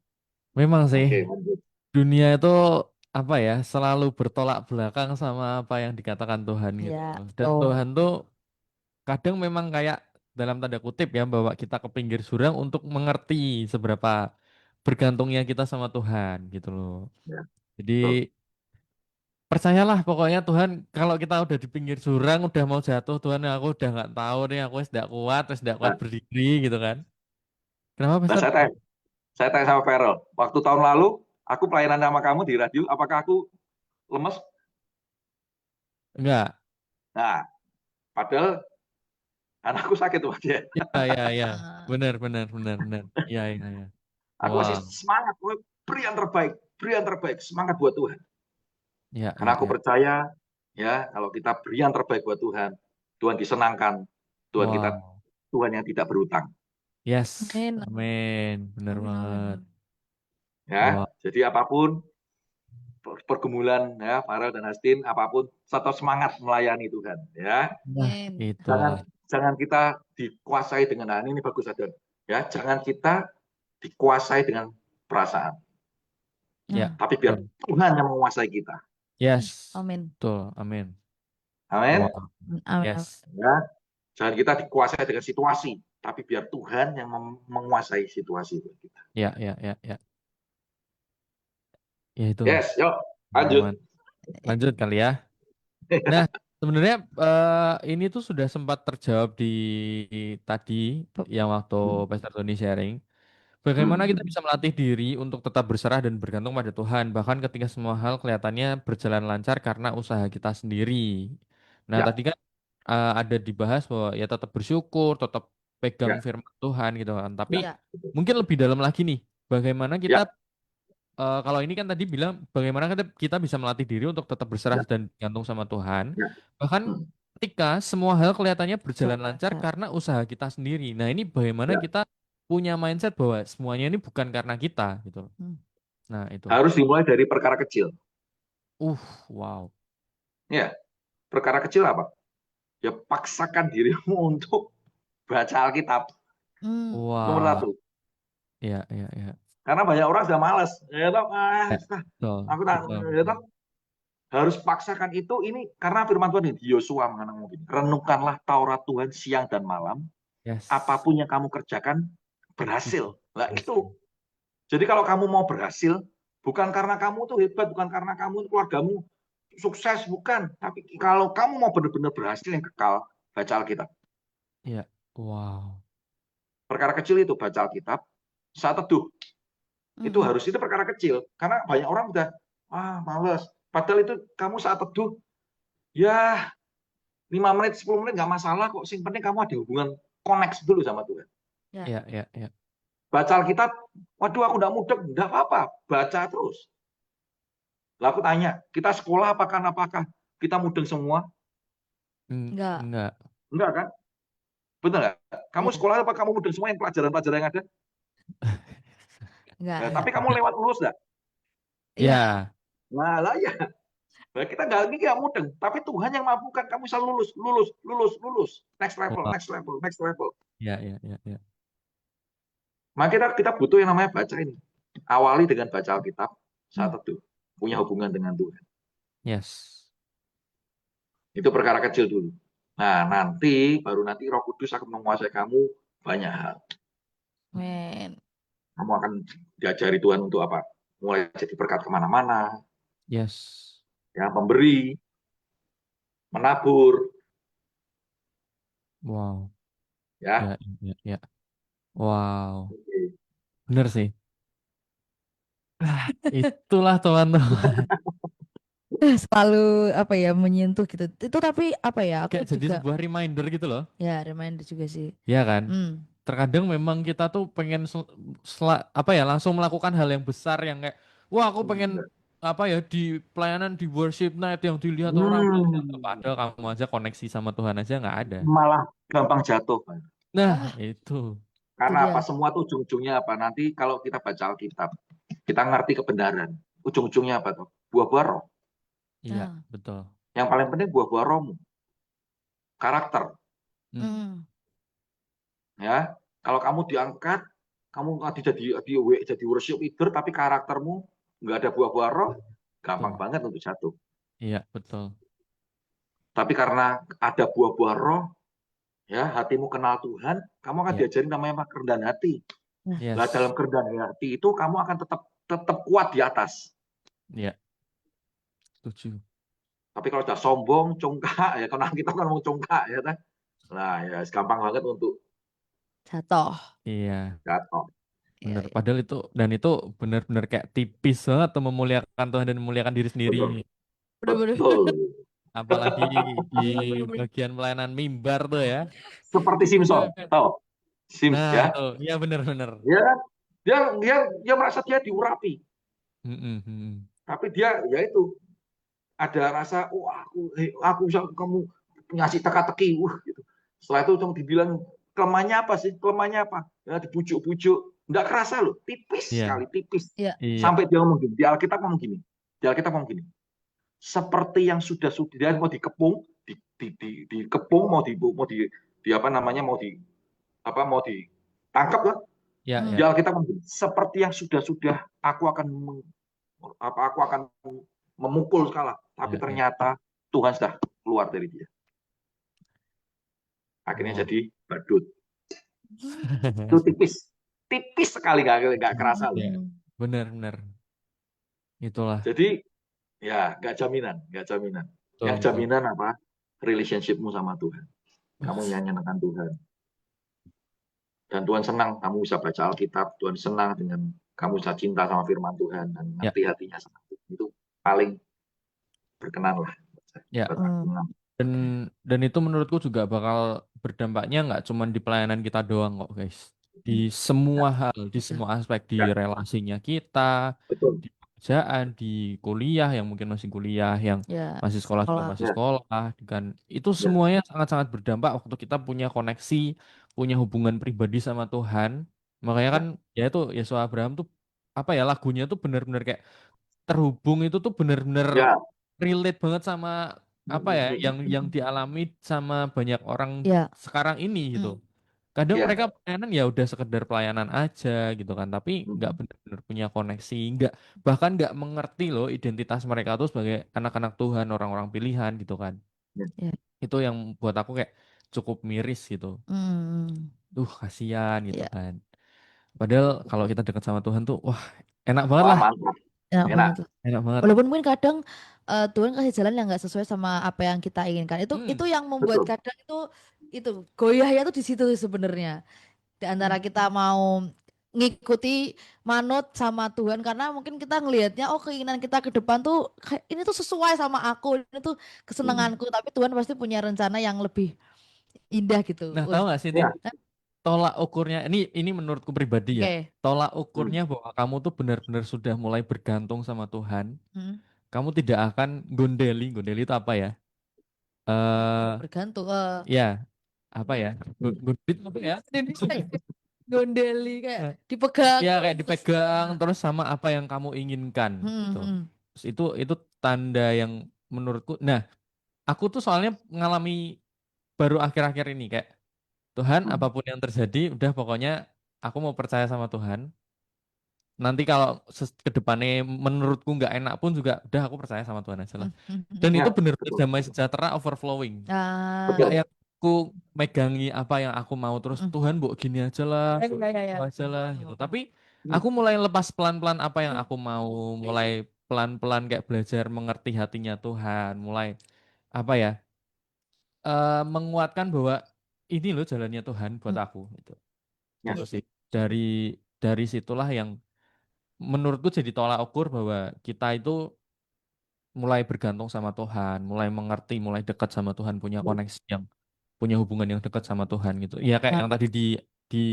Memang sih Oke, lanjut. dunia itu apa ya selalu bertolak belakang sama apa yang dikatakan Tuhan gitu. Ya, Dan betul. Tuhan tuh kadang memang kayak dalam tanda kutip ya bawa kita ke pinggir jurang untuk mengerti seberapa bergantungnya kita sama Tuhan gitu loh. Ya, Jadi betul. percayalah pokoknya Tuhan kalau kita udah di pinggir jurang udah mau jatuh Tuhan aku udah nggak tahu nih aku wis tidak kuat Nah, berdiri gitu kan. Kenapa nah Pastor? saya tanya sama Farel, waktu tahun lalu aku pelayanan sama kamu di radio, apakah aku lemes? Enggak. Nah, padahal anakku sakit tuh dia. Ya. Benar. Iya. Aku masih Wow. semangat, beri yang terbaik, semangat buat Tuhan. Ya. Karena aku percaya, ya kalau kita beri yang terbaik buat Tuhan, Tuhan disenangkan, Wow. Tuhan yang tidak berutang. Yes. Amin. Amin. Benar Amin, banget. Ya, Wow. jadi apapun pergumulan ya Farel dan Hastin, apapun tetap semangat melayani Tuhan. Ya, Nah, Amin. itu. jangan kita dikuasai dengan ini bagus ada. Ya, jangan kita dikuasai dengan perasaan. Ya. Tapi biar Tuhan yang menguasai kita. Yes. Amin. Betul. Amin. Amin. Wow. Amin. Yes. Ya, jangan kita dikuasai dengan situasi, tapi biar Tuhan yang menguasai situasi buat kita. Ya. Ya itu. Yes, yuk lanjut. Lanjut kali ya. Nah, sebenarnya ini tuh sudah sempat terjawab di tadi yang waktu Pastor Tony sharing. Bagaimana kita bisa melatih diri untuk tetap berserah dan bergantung pada Tuhan, bahkan ketika semua hal kelihatannya berjalan lancar karena usaha kita sendiri. Nah, Ya. tadi kan ada dibahas bahwa ya tetap bersyukur, tetap pegang Ya. firman Tuhan gitu kan. Tapi Ya. mungkin lebih dalam lagi nih, bagaimana Ya. kita kalau ini kan tadi bilang bagaimana kita bisa melatih diri untuk tetap berserah Ya. dan gantung sama Tuhan. Ya. Bahkan ketika semua hal kelihatannya berjalan lancar karena usaha kita sendiri. Nah, ini bagaimana Ya. kita punya mindset bahwa semuanya ini bukan karena kita gitu. Nah, itu. Harus dimulai dari perkara kecil. Wow. Ya, perkara kecil apa? Ya paksakan dirimu untuk baca Alkitab. Nomor Wow. 1. Iya. Karena banyak orang sudah malas. Ya, aku tak, harus paksakan itu ini karena firman Tuhan di Yosua mengatakan begini, renungkanlah Taurat Tuhan siang dan malam. Yes. Apapun yang kamu kerjakan berhasil. Nah, itu. Jadi kalau kamu mau berhasil, bukan karena kamu tuh hebat, bukan karena kamu keluargamu sukses, bukan. Tapi kalau kamu mau benar-benar berhasil yang kekal, baca Alkitab. Iya. Wow. Perkara kecil itu baca Alkitab, saat teduh. Itu perkara kecil. Karena banyak orang udah, males. Padahal itu kamu saat teduh, ya 5 menit, 10 menit nggak masalah kok. Yang penting kamu ada hubungan connect dulu sama Tuhan. Iya. Baca Alkitab, waduh aku nggak mudeng, nggak apa-apa. Baca terus. Lalu aku tanya, kita sekolah apakah kita mudeng semua? Enggak. Enggak. Enggak kan? Betul nggak? Kamu Iya. sekolah apa kamu mudeng semua yang pelajaran-pelajaran yang ada? Enggak, Nah, enggak. tapi kamu lewat lulus nggak? Iya. Ya, Nah, lah ya. Nah, kita nggak mudeng, tapi Tuhan yang mampukan kamu bisa lulus, lulus, lulus, lulus. Next level, wah, next level, next level. ya. Maka kita butuh yang namanya baca ini. Awali dengan baca Alkitab, saat Hmm. teduh. Punya hubungan dengan Tuhan. Yes. Itu perkara kecil dulu. Nah, baru nanti Roh Kudus akan menguasai kamu banyak hal. Men. Kamu akan diajari Tuhan untuk apa? Mulai jadi berkat kemana-mana, Yes. ya, memberi, menabur, Wow. ya. Ya. Wow. Bener sih. Itulah teman-teman. Selalu apa ya menyentuh gitu. Itu tapi apa ya aku Kayak jadi juga sebuah reminder gitu loh. ya reminder juga sih. Ya kan? Hmm. Terkadang memang kita tuh pengen apa ya langsung melakukan hal yang besar yang kayak wah aku pengen apa ya di pelayanan di worship night yang dilihat orang banyak. Padahal kamu aja koneksi sama Tuhan aja nggak ada. Malah gampang jatuh. Nah, Ah, itu. itu Karena dia. apa? Semua tuh ujung-ujungnya apa? Nanti kalau kita baca Alkitab, kita ngerti kebenaran. Ujung-ujungnya apa tuh? Buah-buah roh. Iya, Nah. betul. Yang paling penting buah-buah rohmu. Karakter. Hmm, Hmm. Ya, kalau kamu diangkat, kamu nanti jadi worship leader, tapi karaktermu nggak ada buah-buah roh, gampang betul. banget untuk jatuh. Iya, betul. Tapi karena ada buah-buah roh, ya hatimu kenal Tuhan, kamu akan Iya, diajarin namanya kerendahan hati. Nah. Nah, dalam yes. kerendahan hati itu kamu akan tetap kuat di atas. Iya, setuju. Tapi kalau udah sombong, congkak, ya karena kita kan ngomong congkak, ya kan. Nah, ya gampang banget untuk Jatuh. Iya. jatuh. Iya, Bener, iya. padahal itu bener-bener kayak tipis banget tuh memuliakan Tuhan dan memuliakan diri sendiri. Betul, Bener-bener. betul. Apalagi di Bener-bener. bagian pelayanan mimbar tuh ya. Seperti Simpson, tahu? Sims, Nah, ya. itu, iya bener-bener. Ya kan? Dia merasa dia diurapi, Mm-mm. tapi dia ya itu ada rasa, oh aku bisa kamu ngasih teka-teki, gitu. Setelah itu cuma dibilang kelemahannya apa sih? Kelemahannya apa? Ya dibujuk-bujuk, nggak kerasa loh, tipis Iya, sekali, tipis. Iya. iya, Sampai dia ngomong gini, di Alkitab ngomong gini, seperti yang sudah dia mau dikepung, dikepung, mau di apa namanya, mau ditangkap lah. iya, Hmm. Di iya, Alkitab ngomong gini, seperti yang sudah aku akan memukul skala, tapi iya. ternyata Tuhan sudah keluar dari dia. Akhirnya Wow. jadi badut. Itu tipis sekali, nggak kerasa loh. Iya, Hmm. bener-bener. Itulah. Jadi ya nggak jaminan. Betul, Yang betul. jaminan apa? Relationshipmu sama Tuhan. Kamu yang nyenangkan Tuhan. Dan Tuhan senang kamu bisa baca Alkitab. Tuhan senang dengan kamu bisa cinta sama firman Tuhan dan Ya, ngerti hatinya sama Tuhan. Itu paling berkenan lah ya. buat aku. Hmm. Dan dan itu menurutku juga bakal berdampaknya nggak cuma di pelayanan kita doang kok, guys. Di semua hal, di Bisa. semua aspek, di Ya, relasinya kita, betul. di pekerjaan, di kuliah yang mungkin masih kuliah, yang Ya, masih sekolah juga sekolah. masih Ya, sekolah, kan itu ya, semuanya sangat-sangat berdampak waktu kita punya koneksi, punya hubungan pribadi sama Tuhan. Makanya kan ya, ya itu Yesus Abraham tuh apa ya lagunya tuh benar-benar kayak terhubung itu tuh benar-benar ya. relate banget sama apa ya yang Hmm. dialami sama banyak orang Ya. sekarang ini gitu. Hmm. Kadang Ya. mereka pelayanan ya udah sekedar pelayanan aja gitu kan, tapi nggak Hmm. benar-benar punya koneksi, nggak bahkan nggak mengerti loh identitas mereka tuh sebagai anak-anak Tuhan, orang-orang pilihan gitu kan. Ya. Ya. Itu yang buat aku kayak cukup miris gitu. Hmm. Kasihan gitu Ya. kan. Padahal kalau kita dekat sama Tuhan tuh, wah enak banget Wah, lah, mantap. Enak Enak. banget lah. enak banget. Walaupun mungkin kadang Tuhan kasih jalan yang nggak sesuai sama apa yang kita inginkan. Hmm, Itu yang membuat Betul. kadang itu goyahnya tuh di situ sebenarnya. Di antara kita mau ngikuti manut sama Tuhan karena mungkin kita ngelihatnya oh keinginan kita ke depan tuh ini tuh sesuai sama aku, ini tuh Hmm. kesenanganku, tapi Tuhan pasti punya rencana yang lebih indah gitu. Nah, tahu Wih. nggak sih, Tin? Ya. Tolak ukurnya, ini menurutku pribadi ya. Oke. Tolak Hmm. ukurnya bahwa kamu tuh benar-benar sudah mulai bergantung sama Tuhan. Hmm. Kamu tidak akan gondeli. Gondeli itu apa ya? eh Bergantung ya apa ya? Gundit apa ya? gondeli kayak Eh, dipegang Ya kayak terus. dipegang Nah, terus sama apa yang kamu inginkan gitu. mm. Terus itu tanda yang menurutku. Nah, aku tuh soalnya mengalami baru akhir-akhir ini kayak Tuhan Hmm. apapun yang terjadi udah pokoknya aku mau percaya sama Tuhan. Nanti kalau ke depannya menurutku nggak enak pun juga udah aku percaya sama Tuhan aja lah. Dan itu Ya, benar-benar betul. damai sejahtera overflowing. Nggak Betul. yang aku megangi apa yang aku mau terus Tuhan mbok gini aja lah, Ya, ya, ya. gitu aja lah gitu. Tapi aku mulai lepas pelan-pelan apa yang aku mau, mulai pelan-pelan kayak belajar mengerti hatinya Tuhan, mulai apa ya, menguatkan bahwa ini loh jalannya Tuhan buat aku gitu. Ya. Gitu sih. Dari situlah yang menurutku jadi tolak ukur bahwa kita itu mulai bergantung sama Tuhan, mulai mengerti, mulai dekat sama Tuhan, punya koneksi yang punya hubungan yang dekat sama Tuhan gitu. Ya kayak Nah, yang tadi di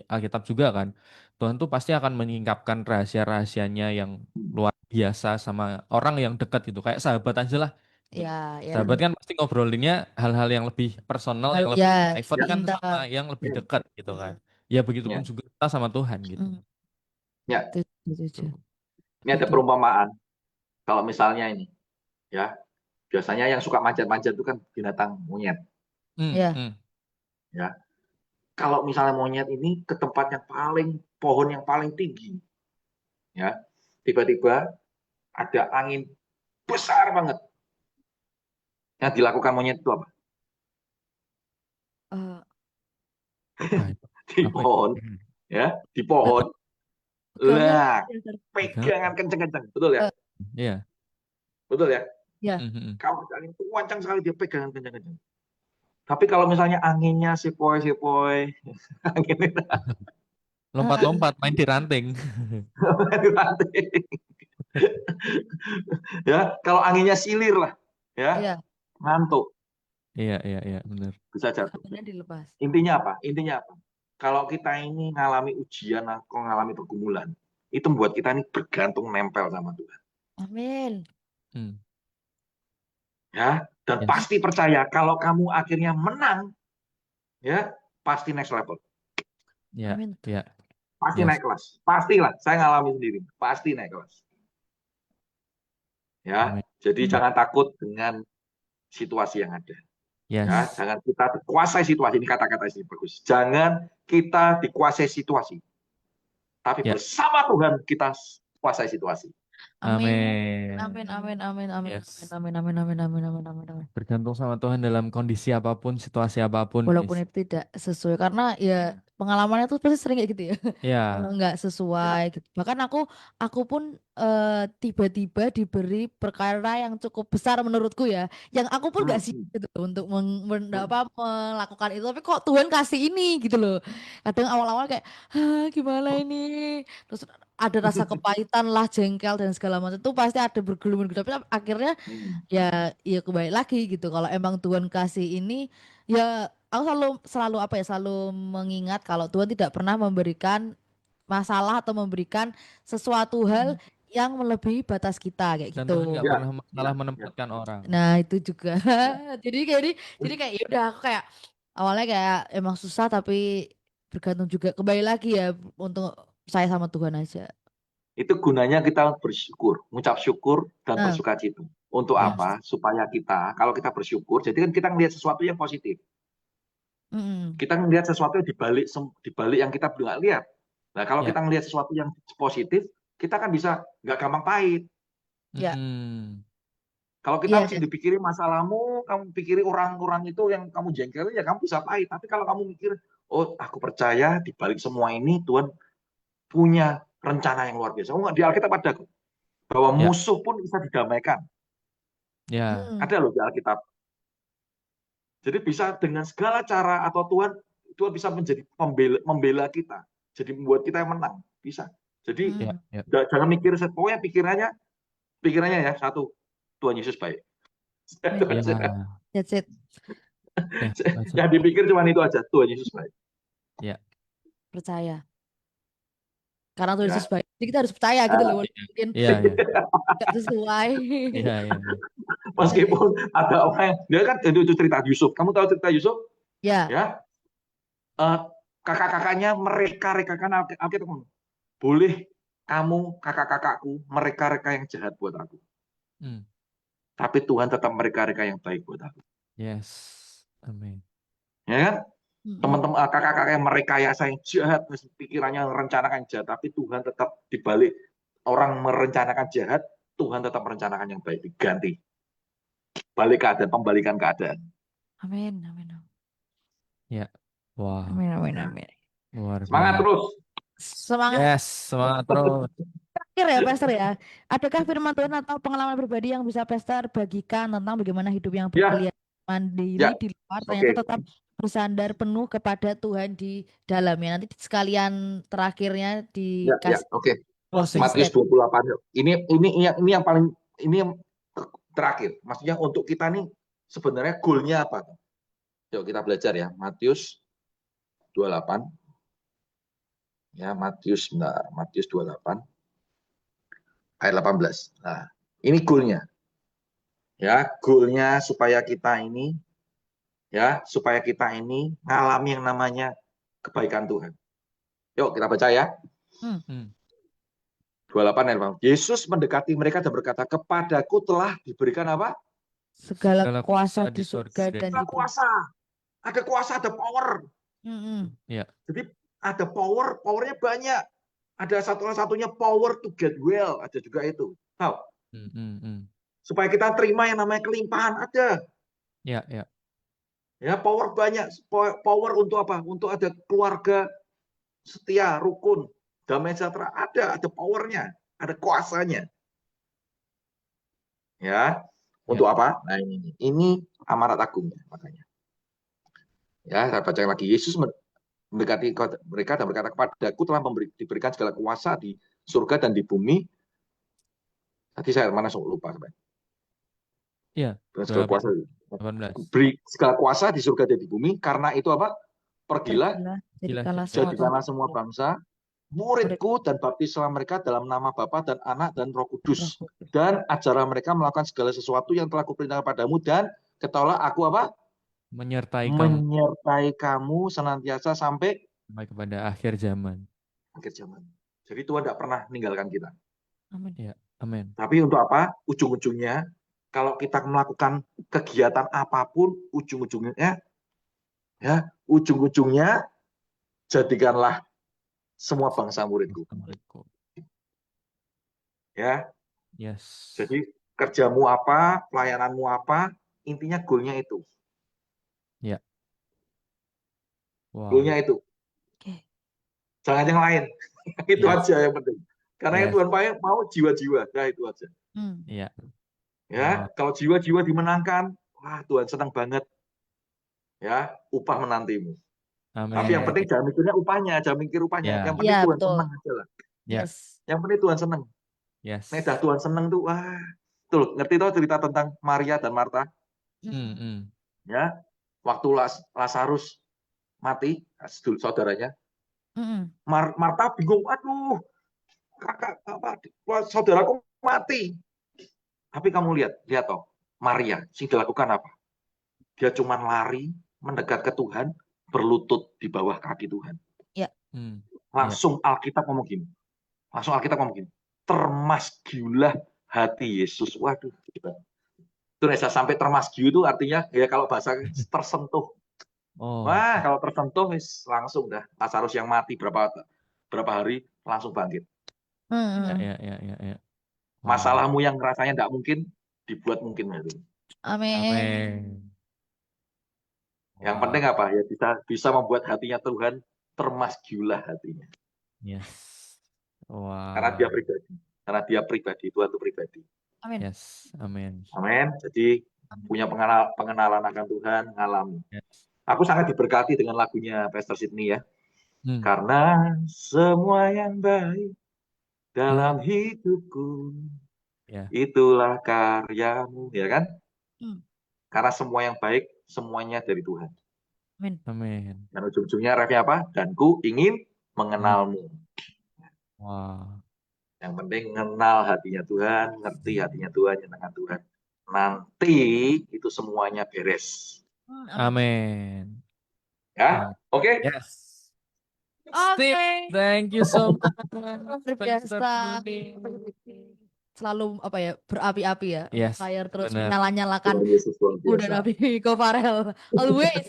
Alkitab juga kan. Tuhan tuh pasti akan menyingkapkan rahasia-rahasianya yang luar biasa sama orang yang dekat gitu. Kayak sahabat aja lah. Gitu. ya, ya. Sahabat kan pasti ngobrolinnya hal-hal yang lebih personal, yang lebih Ya, private Ya. kan indah. sama yang lebih dekat gitu kan. Ya begitupun Ya. juga kita sama Tuhan gitu. Ya. Setuju. Ini ada Gitu. perumpamaan. Kalau misalnya ini, ya, biasanya yang suka manjat-manjat itu kan binatang monyet, Hmm, Ya. hmm. ya. Kalau misalnya monyet ini ke tempat yang pohon yang paling tinggi, ya, tiba-tiba ada angin besar banget. Yang dilakukan monyet itu apa? Eh, Apa itu? Di Apa itu? pohon, ya, di pohon. pegangan. Lah, Pegang. pegangan kenceng-kenceng, betul ya? Eh, Iya. Betul ya? ya. Hmm, hmm, hmm. Kalau angin itu kencang sekali dia pegangan kenceng-kenceng. Tapi kalau misalnya anginnya sepoi-sepoi, angin itu Lompat-lompat main di ranting. ya, kalau anginnya silir lah, ya, Iya, ngantuk, Iya, benar. bisa jatuh. pegangannya dilepas. Intinya apa? Intinya apa? Kalau kita ini ngalami ujian atau ngalami pergumulan, itu membuat kita ini bergantung nempel sama Tuhan. Amin. Hmm. Ya, dan Yes. pasti percaya kalau kamu akhirnya menang, ya, pasti next level. Ya, Amin. ya, Pasti yes. naik kelas. Pastilah, saya ngalami sendiri. Pasti naik kelas. Ya, Amin. jadi Hmm. jangan takut dengan situasi yang ada. Ya, Yes. jangan kita dikuasai situasi, ini kata-kata ini bagus. Jangan kita dikuasai situasi, tapi Ya, bersama Tuhan kita kuasai situasi. Amin. amin. Amin. Amin. Amin. Amin. Yes. Amin. Amin. Amin. Amin. Amin. Amin. Amin. Bergantung sama Tuhan dalam kondisi apapun, situasi apapun. Walaupun Yes. itu tidak sesuai karena ya pengalamannya tuh pasti sering kayak gitu ya. Kalau Ya, nggak sesuai gitu. Bahkan aku pun tiba-tiba diberi perkara yang cukup besar menurutku ya. Yang aku pun nggak siap gitu loh untuk melakukan itu. Tapi kok Tuhan kasih ini gitu loh. Kadang awal-awal kayak, gimana ini? Terus ada rasa kepahitan lah, jengkel dan segala macam itu pasti ada bergelumur gitu. Tapi akhirnya ya kembali lagi gitu. Kalau emang Tuhan kasih ini, ya aku selalu apa ya, selalu mengingat kalau Tuhan tidak pernah memberikan masalah atau memberikan sesuatu hal yang melebihi batas kita kayak dan Tuhan gitu. nggak Ya, pernah ya, salah ya, menempatkan orang. Nah, itu juga. ya. Jadi kayak ya udah aku kayak awalnya kayak emang susah tapi bergantung juga kembali lagi ya untuk saya sama Tuhan aja. Itu gunanya kita bersyukur, mengucap syukur dan Nah, bersukacita. Untuk ya. apa? Supaya kita, kalau kita bersyukur, jadi kan kita melihat sesuatu yang positif. Mm-mm. Kita melihat sesuatu yang di balik yang kita belum lihat. Nah, kalau Ya. kita melihat sesuatu yang positif, kita kan bisa nggak gampang pahit. Ya. Mm-mm. Kalau kita Iya, mesti dipikirin masalahmu, kamu pikirin orang-orang itu yang kamu jengkelin, ya kamu bisa pahit. Tapi kalau kamu mikir, oh aku percaya di balik semua ini Tuhan punya rencana yang luar biasa. Oh, di Alkitab ada bahwa Ya, musuh pun bisa didamaikan. ya, Hmm. Ada loh di Alkitab. Jadi bisa dengan segala cara atau Tuhan bisa menjadi membela kita. Jadi membuat kita yang menang. Bisa. Jadi ya, Hmm. ya, jangan mikir, pokoknya pikirannya ya satu, Tuhan Yesus baik. Itu Amin. aja. ya, That's it. ya, baca. Yang dipikir cuma itu aja, Tuhan Yesus baik. Ya, Percaya. Karena Tuhan Yesus Ya. baik. Jadi kita harus percaya gitu loh. Nah, Walaupun mungkin ya, ya, nggak sesuai. ya, ya, ya. Meskipun ada orang yang, dia kan itu cerita Yusuf. Kamu tahu cerita Yusuf? Ya. Ya, kakak-kakaknya mereka-rekakan Alkitab. Boleh kamu kakak-kakakku mereka-reka yang jahat buat aku. Hmm. Tapi Tuhan tetap mereka-reka yang baik buat aku. Yes. Amin. Ya kan? Mm-mm. Teman-teman kakak-kakak yang merekayasa yang jahat, pikirannya merencanakan jahat, tapi Tuhan tetap dibalik orang merencanakan jahat, Tuhan tetap merencanakan yang baik, diganti. Balik keadaan, pembalikan keadaan. Amin, amin, Ya. Wah, amin, amin, Ya. amin. luar Semangat biasa. terus. Semangat. Yes, semangat terus. Terakhir ya, Pastor ya. Adakah firman Tuhan atau pengalaman pribadi yang bisa Pastor bagikan tentang bagaimana hidup yang Ya, berkelihatan ya, mandiri di luar, ternyata oke. tetap bersandar penuh kepada Tuhan di dalamnya. Nanti sekalian terakhirnya Ya, dikasih oke. Closing closing Matius statement. 28. Ini yang paling, ini yang terakhir. Maksudnya untuk kita nih sebenarnya goalnya apa? Yuk kita belajar ya. Matius 28. Ya, Matius 28 ayat 18. Nah, ini goalnya. Ya, goalnya supaya kita ini ngalami yang namanya kebaikan Tuhan. Yuk kita baca ya. Hmm. 28 ayat 18. Yesus mendekati mereka dan berkata, kepadaku telah diberikan apa? Segala Segala kuasa kuasa di di surga surga dan dan di Ada di bumi. kuasa. Ada kuasa, ada power. ya. Jadi ada powernya banyak. Ada satu-satunya power to get well, ada juga itu. Tahu? Supaya kita terima yang namanya kelimpahan ada. Ya, ya. Ya, power banyak. Power untuk apa? Untuk ada keluarga setia, rukun, damai sejahtera. Ada powernya, ada kuasanya. Ya, untuk apa? Nah ini amanat agungnya makanya. Ya, saya baca lagi. Yesus mendekati mereka dan berkata, kepadaku telah diberikan segala kuasa di surga dan di bumi. Tadi saya mana lupa. Ya, Segala kuasa. 18. Beri segala kuasa di surga dan di bumi. Karena itu apa? Pergilah, Pergilah, Gila, jadikanlah semua jadikanlah semua bangsa murid muridku dan baptislah mereka dalam nama Bapa dan Anak dan Roh Roh Kudus. Kudus. Dan ajarlah mereka melakukan segala sesuatu yang telah kuperintahkan padamu, dan ketahuilah aku apa? Menyertai Menyertai kamu senantiasa sampai kepada akhir zaman. akhir zaman. Jadi Tuhan tidak pernah meninggalkan kita. Amin. Ya, amin. Tapi untuk apa? Ujung-ujungnya, kalau kita melakukan kegiatan apapun, ujung-ujungnya jadikanlah semua bangsa muridku. Ya, Yes. jadi kerjamu apa, pelayananmu apa, intinya goalnya itu. Ya. Wow. Goalnya itu. Oke. Jangan yang lain. Itu Yes. aja yang penting. Karena yang Yes. Tuhan mau jiwa-jiwa. Nah, itu aja. Iya. Ya, kalau jiwa-jiwa dimenangkan, wah Tuhan senang banget. Ya, upah menantimu. Amin. Tapi yang penting jangan mikirnya upahnya, jangan mikir upahnya. Ya. Yang penting Ya, Tuhan betul. senang aja lah. Ya. Yes. Yang penting Tuhan senang. Yes. Nek dah Tuhan senang tuh, wah. Tuh, ngerti tuh cerita tentang Maria dan Marta? Ya, waktu Lazarus mati, saudaranya, Marta bingung, aduh, kakak saudaraku mati. Tapi kamu lihat toh, Maria, sing dilakukan apa? Dia cuma lari mendekat ke Tuhan, berlutut di bawah kaki Tuhan. Ya. Langsung Alkitab ngomong gini. Termasgiulah hati Yesus. Waduh, gitu. Itu Nesa, sampai termasgiu itu artinya ya kalau bahasa tersentuh. Oh. Wah, kalau tersentuh langsung dah. Lazarus yang mati berapa hari langsung bangkit. Ya. Masalahmu yang rasanya tidak mungkin dibuat mungkin itu. Amin. Yang penting apa? Ya bisa membuat hatinya Tuhan, termasgiulah hatinya. Yes. Wow. Karena dia pribadi, Tuhan itu pribadi. Amin. Yes. Amin. Amin. Jadi punya pengenalan akan Tuhan, ngalami. Yes. Aku sangat diberkati dengan lagunya Pastor Sydney ya. Karena semua yang baik dalam hidupku, itulah karyamu, ya kan? Karena semua yang baik, semuanya dari Tuhan. Amin. Dan ujung-ujungnya refnya apa? Dan ku ingin mengenalmu. Wow. Yang penting mengenal hatinya Tuhan, ngerti hatinya Tuhan, nyenangkan Tuhan. nanti itu semuanya beres. Amin. Ya, oke? Yes. Oke. Sip. Thank you so much. Luar Pastor biasa. Budi. Selalu apa ya, berapi-api ya. Yes, Fire terus benar. menyala-nyalakan Tuhan Yesus luar udah biasa. Nabi Kofarel. Always.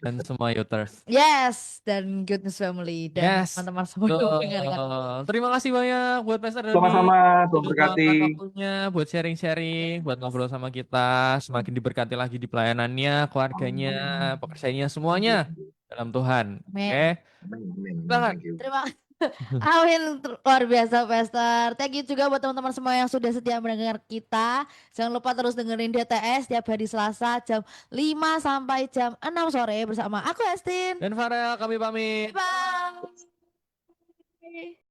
Dan semua Youters. Yes, dan Good News Family dan Yes. teman-teman semua yang Betul. mendengarkan. Terima kasih banyak buat Pastor Doni. Sama-sama, Tuhan Sudah berkati. meluangkan waktunya buat sharing-sharing, buat ngobrol sama kita. Semakin diberkati lagi di pelayanannya, keluarganya, pekerjaannya, semuanya dalam Tuhan. Amin. Oke. Amin. Silakan. Thank you. Terima Amin, luar biasa Pastor. Thank you juga buat teman-teman semua yang sudah setia mendengar kita. Jangan lupa terus dengerin DTS tiap hari Selasa jam 5 sampai jam 6 sore bersama aku Estin. Dan Farel, kami pamit. Bye.